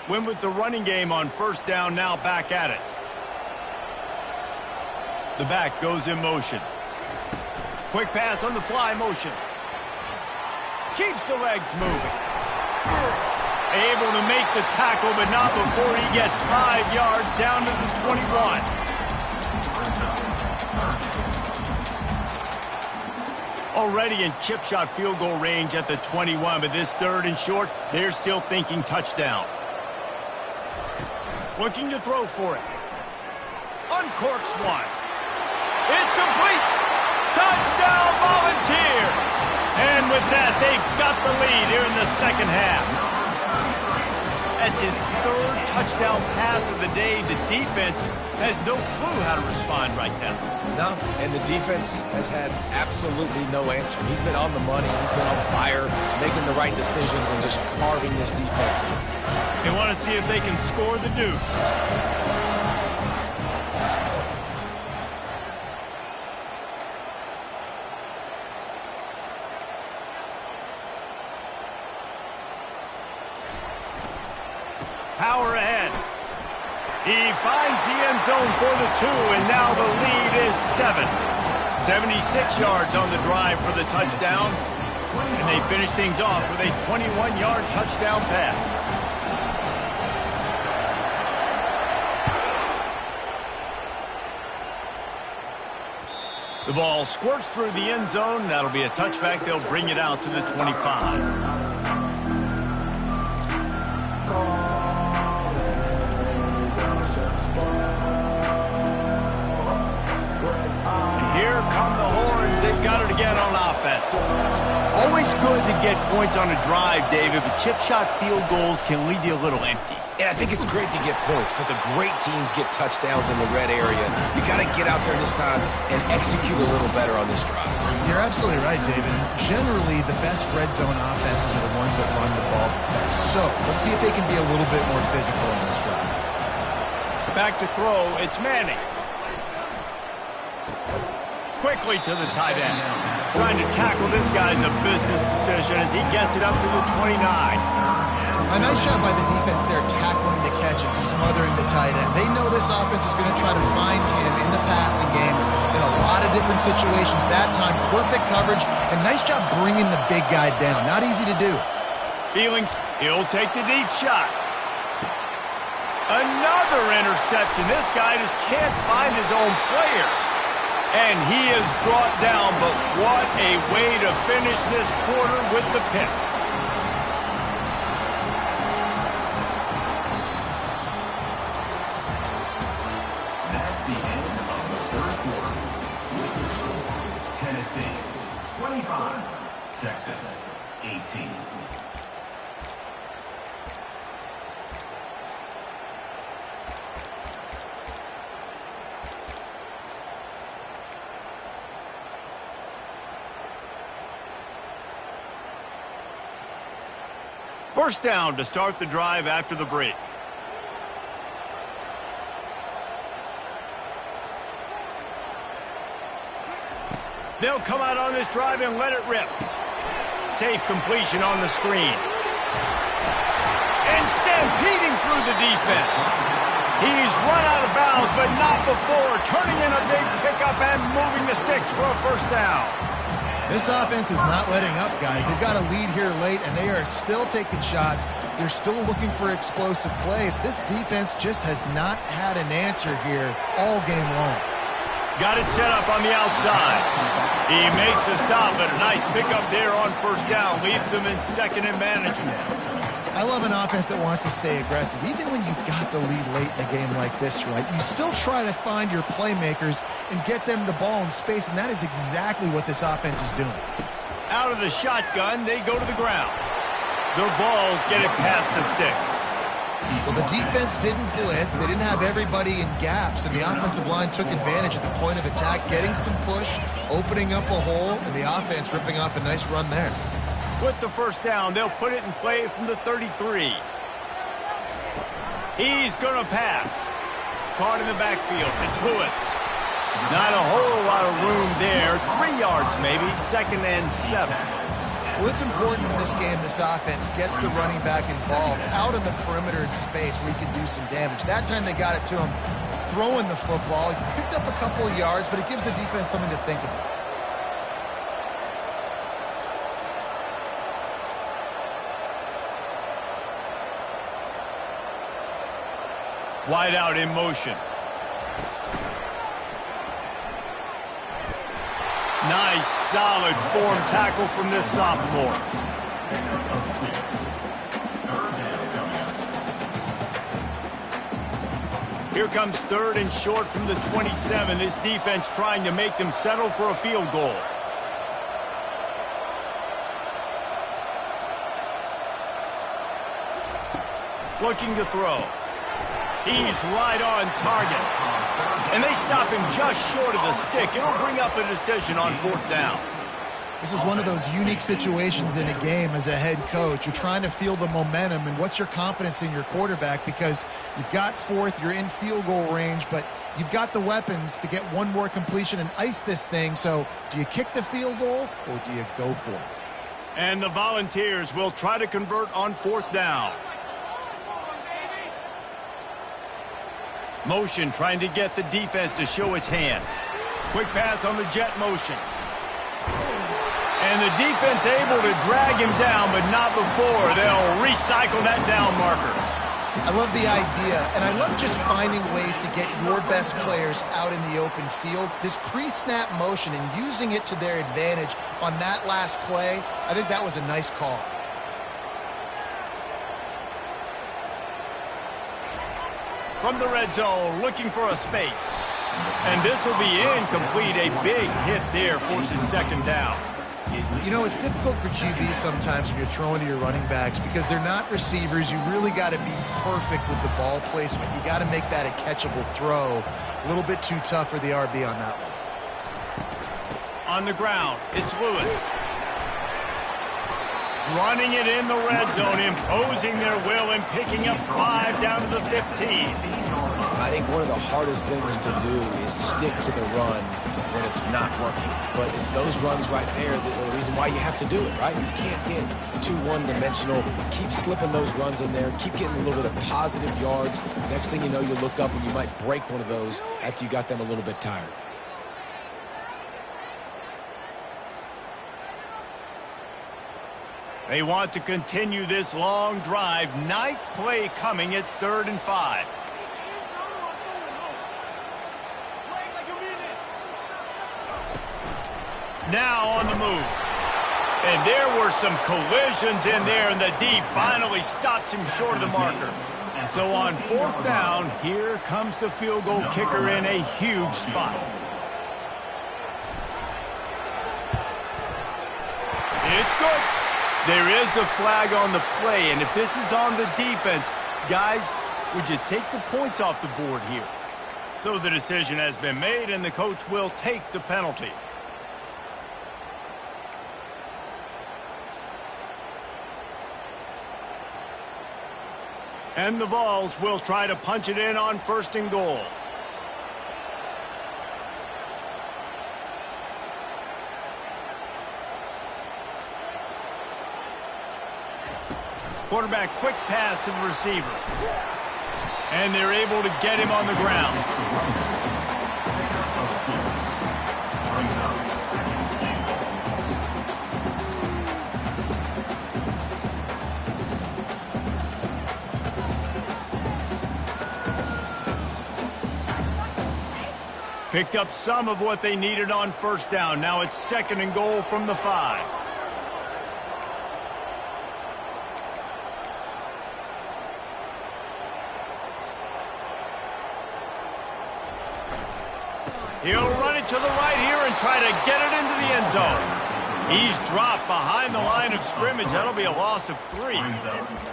[SPEAKER 1] Win with the running game on first down, now back at it. The back goes in motion. Quick pass on the fly motion. Keeps the legs moving. Able to make the tackle, but not before he gets 5 yards down to the 21. Already in chip shot field goal range at the 21, but this 3rd and short, they're still thinking touchdown. Looking to throw for it. Uncorks one. It's complete. Touchdown, Volunteers! And with that, they've got the lead here in the second half. That's his 3rd touchdown pass of the day. The defense has no clue how to respond right now.
[SPEAKER 2] No, and the defense has had absolutely no answer. He's been on the money. He's been on fire, making the right decisions and just carving this defense in.
[SPEAKER 1] They want to see if they can score the deuce. Power ahead. He finds the end zone for the 2, and now the lead is 7. 76 yards on the drive for the touchdown, and they finish things off with a 21-yard touchdown pass. The ball squirts through the end zone. That'll be a touchback. They'll bring it out to the 25. Got it again on offense. Always good to get points on a drive, David, but chip shot field goals can leave you a little empty.
[SPEAKER 2] And I think it's great to get points, but the great teams get touchdowns in the red area. You got to get out there this time and execute a little better on this drive.
[SPEAKER 3] You're absolutely right, David. Generally, the best red zone offenses are the ones that run the ball best. So let's see if they can be a little bit more physical on this drive.
[SPEAKER 1] Back to throw, it's Manning. Quickly to the tight end. Trying to tackle this guy's a business decision as he gets it up to the 29.
[SPEAKER 3] A nice job by the defense there, tackling the catch and smothering the tight end. They know this offense is going to try to find him in the passing game in a lot of different different situations that time. Perfect coverage, and nice job bringing the big guy down. Not easy to do.
[SPEAKER 1] Feelings, he'll take the deep shot. Another interception. This guy just can't find his own players. And he is brought down, but what a way to finish this quarter with the pick.
[SPEAKER 4] That's the end of the third quarter. With the score, Tennessee 25, Texas 18.
[SPEAKER 1] First down to start the drive after the break. They'll come out on this drive and let it rip. Safe completion on the screen. And stampeding through the defense. He's run out of bounds, but not before. Turning in a big pickup and moving the sticks for a first down.
[SPEAKER 3] This offense is not letting up, guys. They've got a lead here late, and they are still taking shots. They're still looking for explosive plays. This defense just has not had an answer here all game long.
[SPEAKER 1] Got it set up on the outside. He makes the stop, but a nice pickup there on first down. Leaves them in second and manageable.
[SPEAKER 3] I love an offense that wants to stay aggressive. Even when you've got the lead late in a game like this, right, you still try to find your playmakers and get them the ball in space, and that is exactly what this offense is doing.
[SPEAKER 1] Out of the shotgun, they go to the ground. The Vols get it past the sticks.
[SPEAKER 3] Well, the defense didn't blitz. They didn't have everybody in gaps, and the offensive line took advantage at the point of attack, getting some push, opening up a hole, and the offense ripping off a nice run there.
[SPEAKER 1] With the first down, they'll put it in play from the 33. He's going to pass. Caught in the backfield. It's Lewis. Not a whole lot of room there. 3 yards maybe. Second and 7.
[SPEAKER 3] Well, it's important in this game this offense gets the running back involved out in the perimeter in space where he can do some damage. That time they got it to him throwing the football. He picked up a couple of yards, but it gives the defense something to think about.
[SPEAKER 1] Wide out in motion. Nice, solid form tackle from this sophomore. Here comes third and short from the 27. This defense trying to make them settle for a field goal. Looking to throw. He's right on target. And they stop him just short of the stick. It'll bring up a decision on fourth down.
[SPEAKER 3] This is one of those unique situations in a game as a head coach. You're trying to feel the momentum, and what's your confidence in your quarterback? Because you've got fourth, you're in field goal range, but you've got the weapons to get one more completion and ice this thing. So do you kick the field goal or do you go for it?
[SPEAKER 1] And the Volunteers will try to convert on fourth down. Motion trying to get the defense to show its hand. Quick pass on the jet motion. And the defense able to drag him down, but not before. They'll recycle that down marker.
[SPEAKER 3] I love the idea, and I love just finding ways to get your best players out in the open field. This pre-snap motion and using it to their advantage on that last play, I think that was a nice call.
[SPEAKER 1] From the red zone, looking for a space. And this will be incomplete. A big hit there forces second down.
[SPEAKER 3] You know, it's difficult for QBs sometimes when you're throwing to your running backs because they're not receivers. You really got to be perfect with the ball placement. You got to make that a catchable throw. A little bit too tough for the RB on that one.
[SPEAKER 1] On the ground, it's Lewis. Running it in the red zone, imposing their will and picking up 5 down to the 15.
[SPEAKER 2] I think one of the hardest things to do is stick to the run when it's not working. But it's those runs right there that are the reason why you have to do it, right? You can't get too one-dimensional. Keep slipping those runs in there. Keep getting a little bit of positive yards. Next thing you know, you look up and you might break one of those after you got them a little bit tired.
[SPEAKER 1] They want to continue this long drive. Ninth play coming. It's 3rd and 5. Now on the move. And there were some collisions in there, and the D finally stops him short of the marker. So on 4th down, here comes the field goal kicker in a huge spot. It's good. There is a flag on the play, and if this is on the defense, guys, would you take the points off the board here? So the decision has been made, and the coach will take the penalty. And the Vols will try to punch it in on 1st and goal. Quarterback quick pass to the receiver. And they're able to get him on the ground. Picked up some of what they needed on 1st down. Now it's 2nd and goal from the 5. He'll run it to the right here and try to get it into the end zone. He's dropped behind the line of scrimmage. That'll be a loss of 3.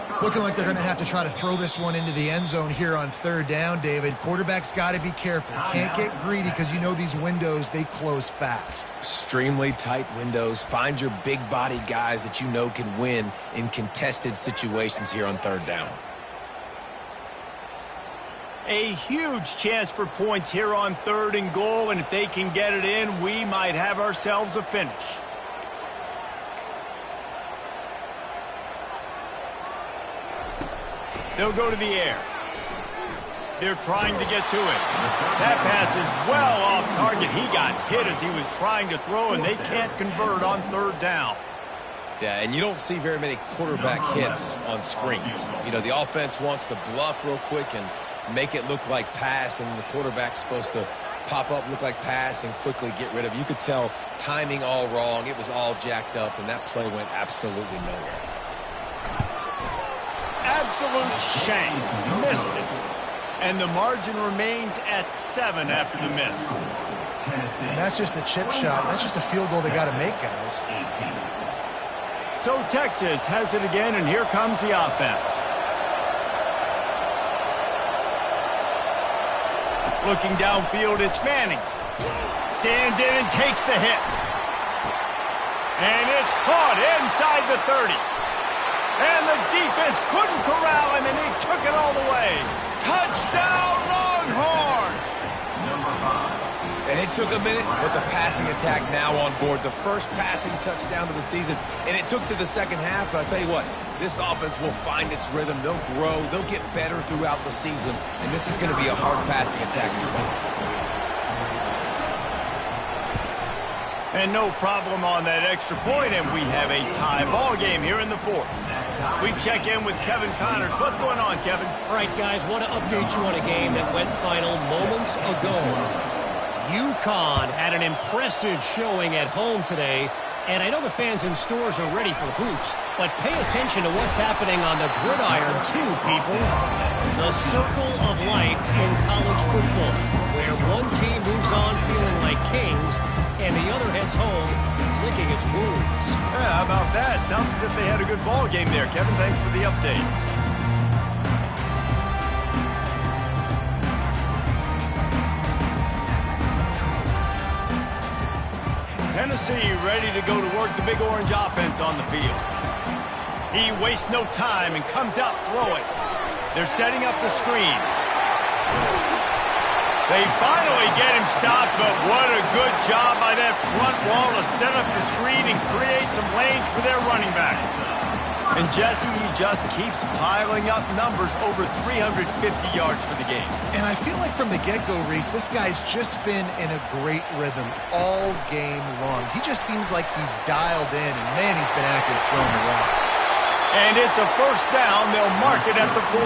[SPEAKER 3] It's looking like they're going to have to try to throw this one into the end zone here on 3rd down, David. Quarterback's got to be careful. Can't get greedy because you know these windows, they close fast.
[SPEAKER 2] Extremely tight windows. Find your big-bodied guys that you know can win in contested situations here on 3rd down.
[SPEAKER 1] A huge chance for points here on 3rd and goal, and if they can get it in, we might have ourselves a finish. They'll go to the air. They're trying to get to it. That pass is well off target. He got hit as he was trying to throw, and they can't convert on 3rd down.
[SPEAKER 2] Yeah, and you don't see very many quarterback hits on screens. You know, the offense wants to bluff real quick and make it look like pass, and the quarterback's supposed to pop up, look like pass, and quickly get rid of it. You could tell timing all wrong. It was all jacked up, and that play went absolutely nowhere.
[SPEAKER 1] Absolute shame. Missed it. And the margin remains at 7 after the miss.
[SPEAKER 3] And that's just the chip shot. That's just a field goal they got to make, guys.
[SPEAKER 1] So Texas has it again, and here comes the offense. Looking downfield, it's Manning. Stands in and takes the hit. And it's caught inside the 30. And the defense couldn't corral him, and he took it all the way. Touchdown, Longhorns!
[SPEAKER 2] And it took a minute, but the passing attack now on board. The first passing touchdown of the season, and it took to the second half. But I'll tell you what, this offense will find its rhythm. They'll grow. They'll get better throughout the season, and this is going to be a hard passing attack to stop.
[SPEAKER 1] And no problem on that extra point, and we have a tie ball game here in the 4th. We check in with Kevin Connors. What's going on, Kevin?
[SPEAKER 5] All right, guys, want to update you on a game that went final moments ago. UConn had an impressive showing at home today, and I know the fans in stores are ready for hoops, but pay attention to what's happening on the gridiron too, people. The circle of life in college football, where one team moves on feeling like kings, and the other heads home licking its wounds.
[SPEAKER 1] Yeah, how about that? Sounds as if they had a good ball game there. Kevin, thanks for the update. Tennessee ready to go to work the Big Orange offense on the field. He wastes no time and comes out throwing. They're setting up the screen. They finally get him stopped, but what a good job by that front wall to set up the screen and create some lanes for their running back. And Jesse, he just keeps piling up numbers, over 350 yards for the game.
[SPEAKER 3] And I feel like from the get-go, Reese, this guy's just been in a great rhythm all game long. He just seems like he's dialed in, and man, he's been accurate throwing the rock.
[SPEAKER 1] And it's a first down. They'll mark it at the 44.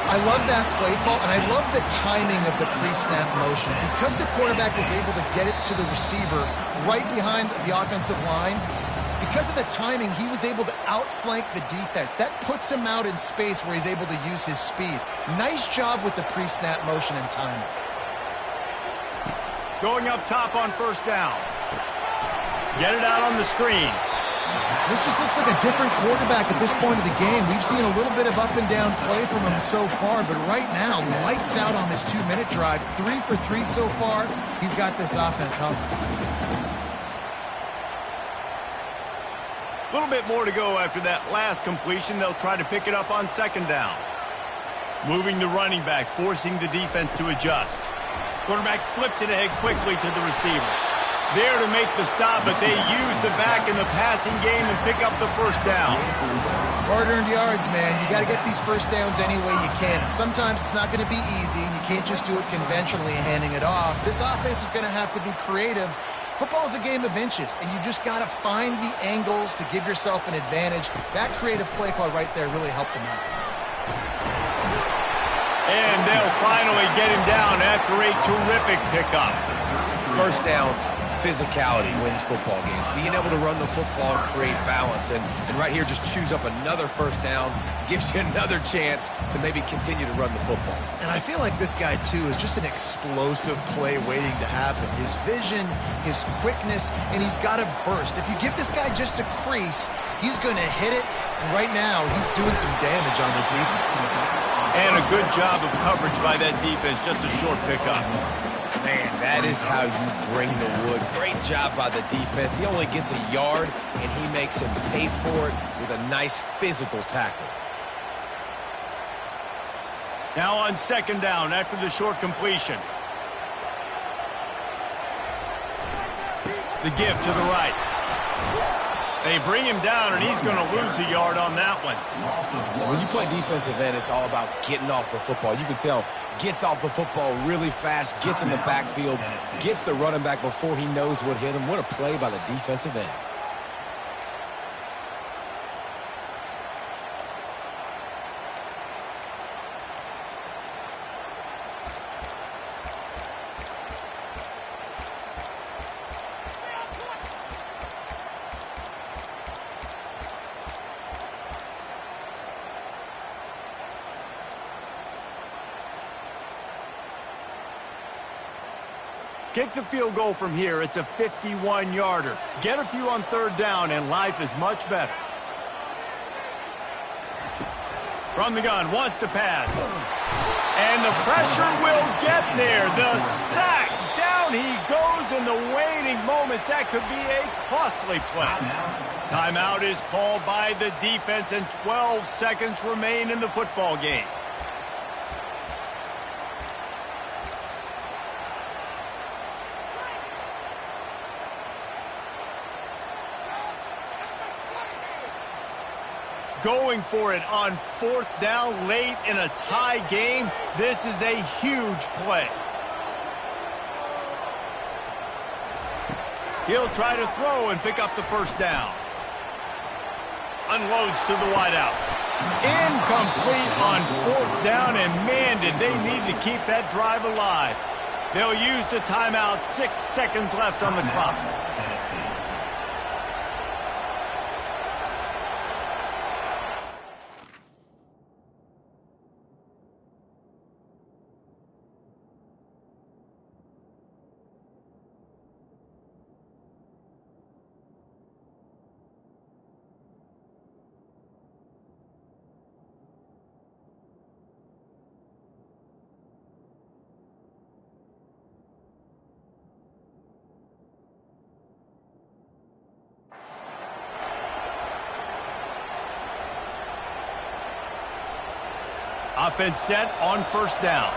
[SPEAKER 3] I love that play call, and I love the timing of the pre-snap motion. Because the quarterback was able to get it to the receiver right behind the offensive line, because of the timing, he was able to outflank the defense. That puts him out in space where he's able to use his speed. Nice job with the pre-snap motion and timing.
[SPEAKER 1] Going up top on first down. Get it out on the screen.
[SPEAKER 3] This just looks like a different quarterback at this point of the game. We've seen a little bit of up and down play from him so far, but right now, lights out on this 2-minute drive. 3 for 3 so far. He's got this offense humming.
[SPEAKER 1] A little bit more to go after that last completion. They'll try to pick it up on second down. Moving the running back, forcing the defense to adjust. Quarterback flips it ahead quickly to the receiver. There to make the stop, but they use the back in the passing game and pick up the first down.
[SPEAKER 3] Hard-earned yards, man. You got to get these first downs any way you can. Sometimes it's not going to be easy, and you can't just do it conventionally and handing it off. This offense is going to have to be creative. Football is a game of inches, and you just got to find the angles to give yourself an advantage. That creative play call right there really helped them out.
[SPEAKER 1] And they'll finally get him down after a terrific pickup.
[SPEAKER 2] First down, physicality wins football games. Being able to run the football and create balance. And right here, just choose up another first down, gives you another chance to maybe continue to run the football.
[SPEAKER 3] And I feel like this guy, too, is just an explosive play waiting to happen. His vision, his quickness, and he's got a burst. If you give this guy just a crease, he's going to hit it. And right now, he's doing some damage on this defense.
[SPEAKER 1] And a good job of coverage by that defense. Just a short pickup.
[SPEAKER 2] Man, that is how you bring the wood. Great job by the defense. He only gets a yard, and he makes him pay for it with a nice physical tackle.
[SPEAKER 1] Now on second down after the short completion. The give to the right. They bring him down, and he's going to lose a yard on that one.
[SPEAKER 2] When you play defensive end, it's all about getting off the football. You can tell, gets off the football really fast, gets in the backfield, gets the running back before he knows what hit him. What a play by the defensive end.
[SPEAKER 1] Kick the field goal from here. It's a 51-yarder. Get a few on third down, and life is much better. From the gun, wants to pass. And the pressure will get there. The sack. Down he goes in the waiting moments. That could be a costly play. Timeout is called by the defense, and 12 seconds remain in the football game. Going for it on fourth down late in a tie game. This is a huge play. He'll try to throw and pick up the first down. Unloads to the wideout. Incomplete on fourth down, and man, did they need to keep that drive alive. They'll use the timeout. 6 seconds left on the clock. Offense set on first down.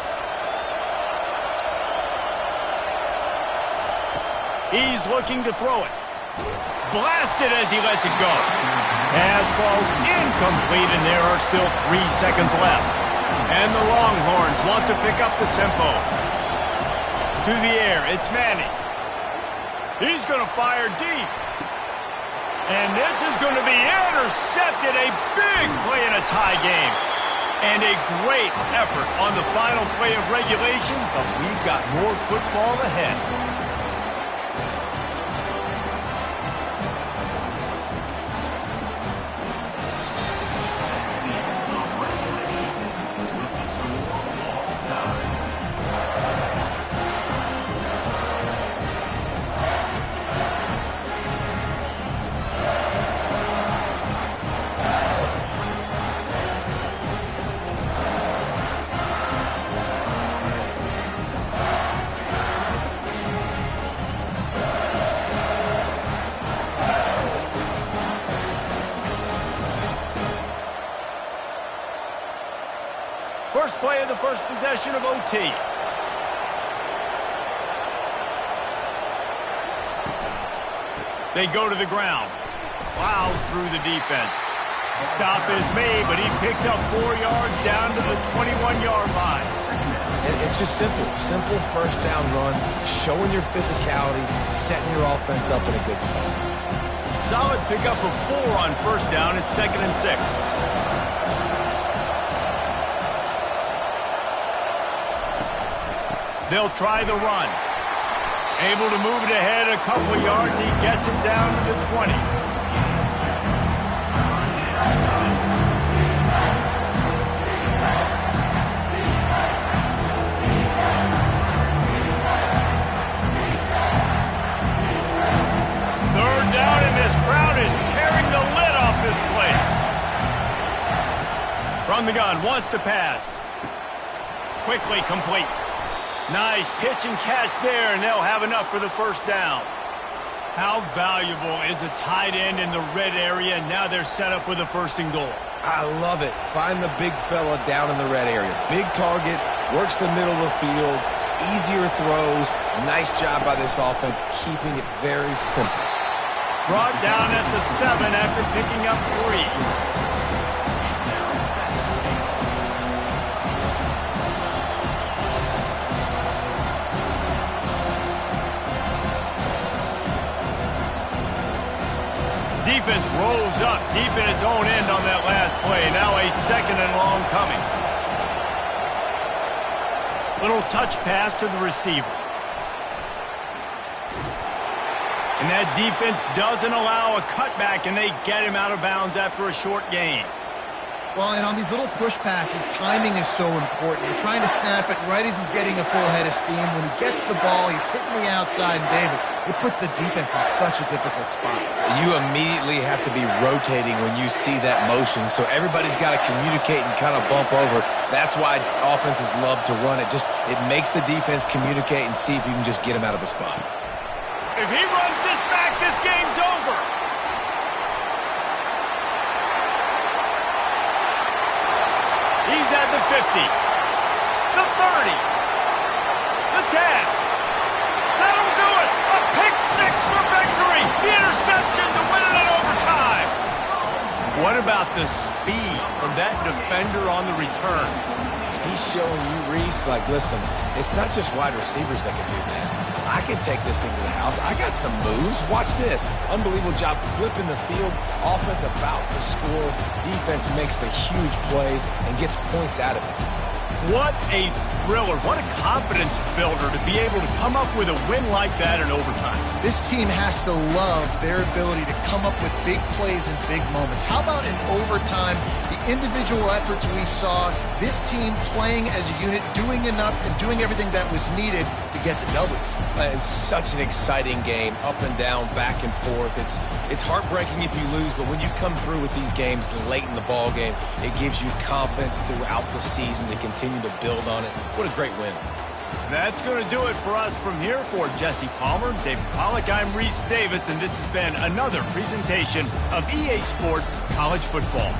[SPEAKER 1] He's looking to throw it. Blasted as he lets it go. Pass falls incomplete, and there are still 3 seconds left. And the Longhorns want to pick up the tempo. To the air, it's Manning. He's going to fire deep. And this is going to be intercepted. A big play in a tie game. And a great effort on the final play of regulation, but we've got more football ahead. First play of the first possession of OT. They go to the ground. Plows through the defense. Stop is made, but he picks up 4 yards down to the 21-yard line.
[SPEAKER 2] It's just simple. Simple first down run, showing your physicality, setting your offense up in a good spot.
[SPEAKER 1] Solid pickup of 4 on first down. It's 2nd and 6. They'll try the run. Able to move it ahead a couple of yards. He gets it down to the 20. Third down, and this crowd is tearing the lid off this place. From the gun, wants to pass. Quickly complete. Nice pitch and catch there, and they'll have enough for the first down. How valuable is a tight end in the red area? Now they're set up with a 1st and goal.
[SPEAKER 2] I love it. Find the big fella down in the red area. Big target, works the middle of the field, easier throws. Nice job by this offense, keeping it very simple.
[SPEAKER 1] Brought down at the 7 after picking up 3. Defense rolls up deep in its own end on that last play. Now a 2nd and long coming. Little touch pass to the receiver. And that defense doesn't allow a cutback, and they get him out of bounds after a short gain.
[SPEAKER 3] Well, and on these little push passes, timing is so important. You're trying to snap it right as he's getting a full head of steam. When he gets the ball, he's hitting the outside, and David, it puts the defense in such a difficult spot.
[SPEAKER 2] You immediately have to be rotating when you see that motion, so everybody's got to communicate and kind of bump over. That's why offenses love to run it. It makes the defense communicate and see if you can just get him out of a spot.
[SPEAKER 1] If he runs this back, this game's over. He's at the 50, the 30, the 10. That'll do it. A pick 6 for victory. The interception to win it in overtime. What about the speed from that defender on the return?
[SPEAKER 2] He's showing you, Reese, like, listen, it's not just wide receivers that can do that. I can take this thing to the house. I got some moves. Watch this. Unbelievable job flipping the field. Offense about to score. Defense makes the huge plays and gets points out of it.
[SPEAKER 1] What a thriller. What a confidence builder to be able to come up with a win like that in overtime.
[SPEAKER 3] This team has to love their ability to come up with big plays and big moments. How about in overtime, the individual efforts we saw, this team playing as a unit, doing enough and doing everything that was needed to get the W.
[SPEAKER 2] It's such an exciting game, up and down, back and forth. It's heartbreaking if you lose, but when you come through with these games late in the ball game, it gives you confidence throughout the season to continue to build on it. What a great win.
[SPEAKER 1] That's going to do it for us from here. For Jesse Palmer, David Pollack, I'm Reese Davis, and this has been another presentation of EA Sports College Football.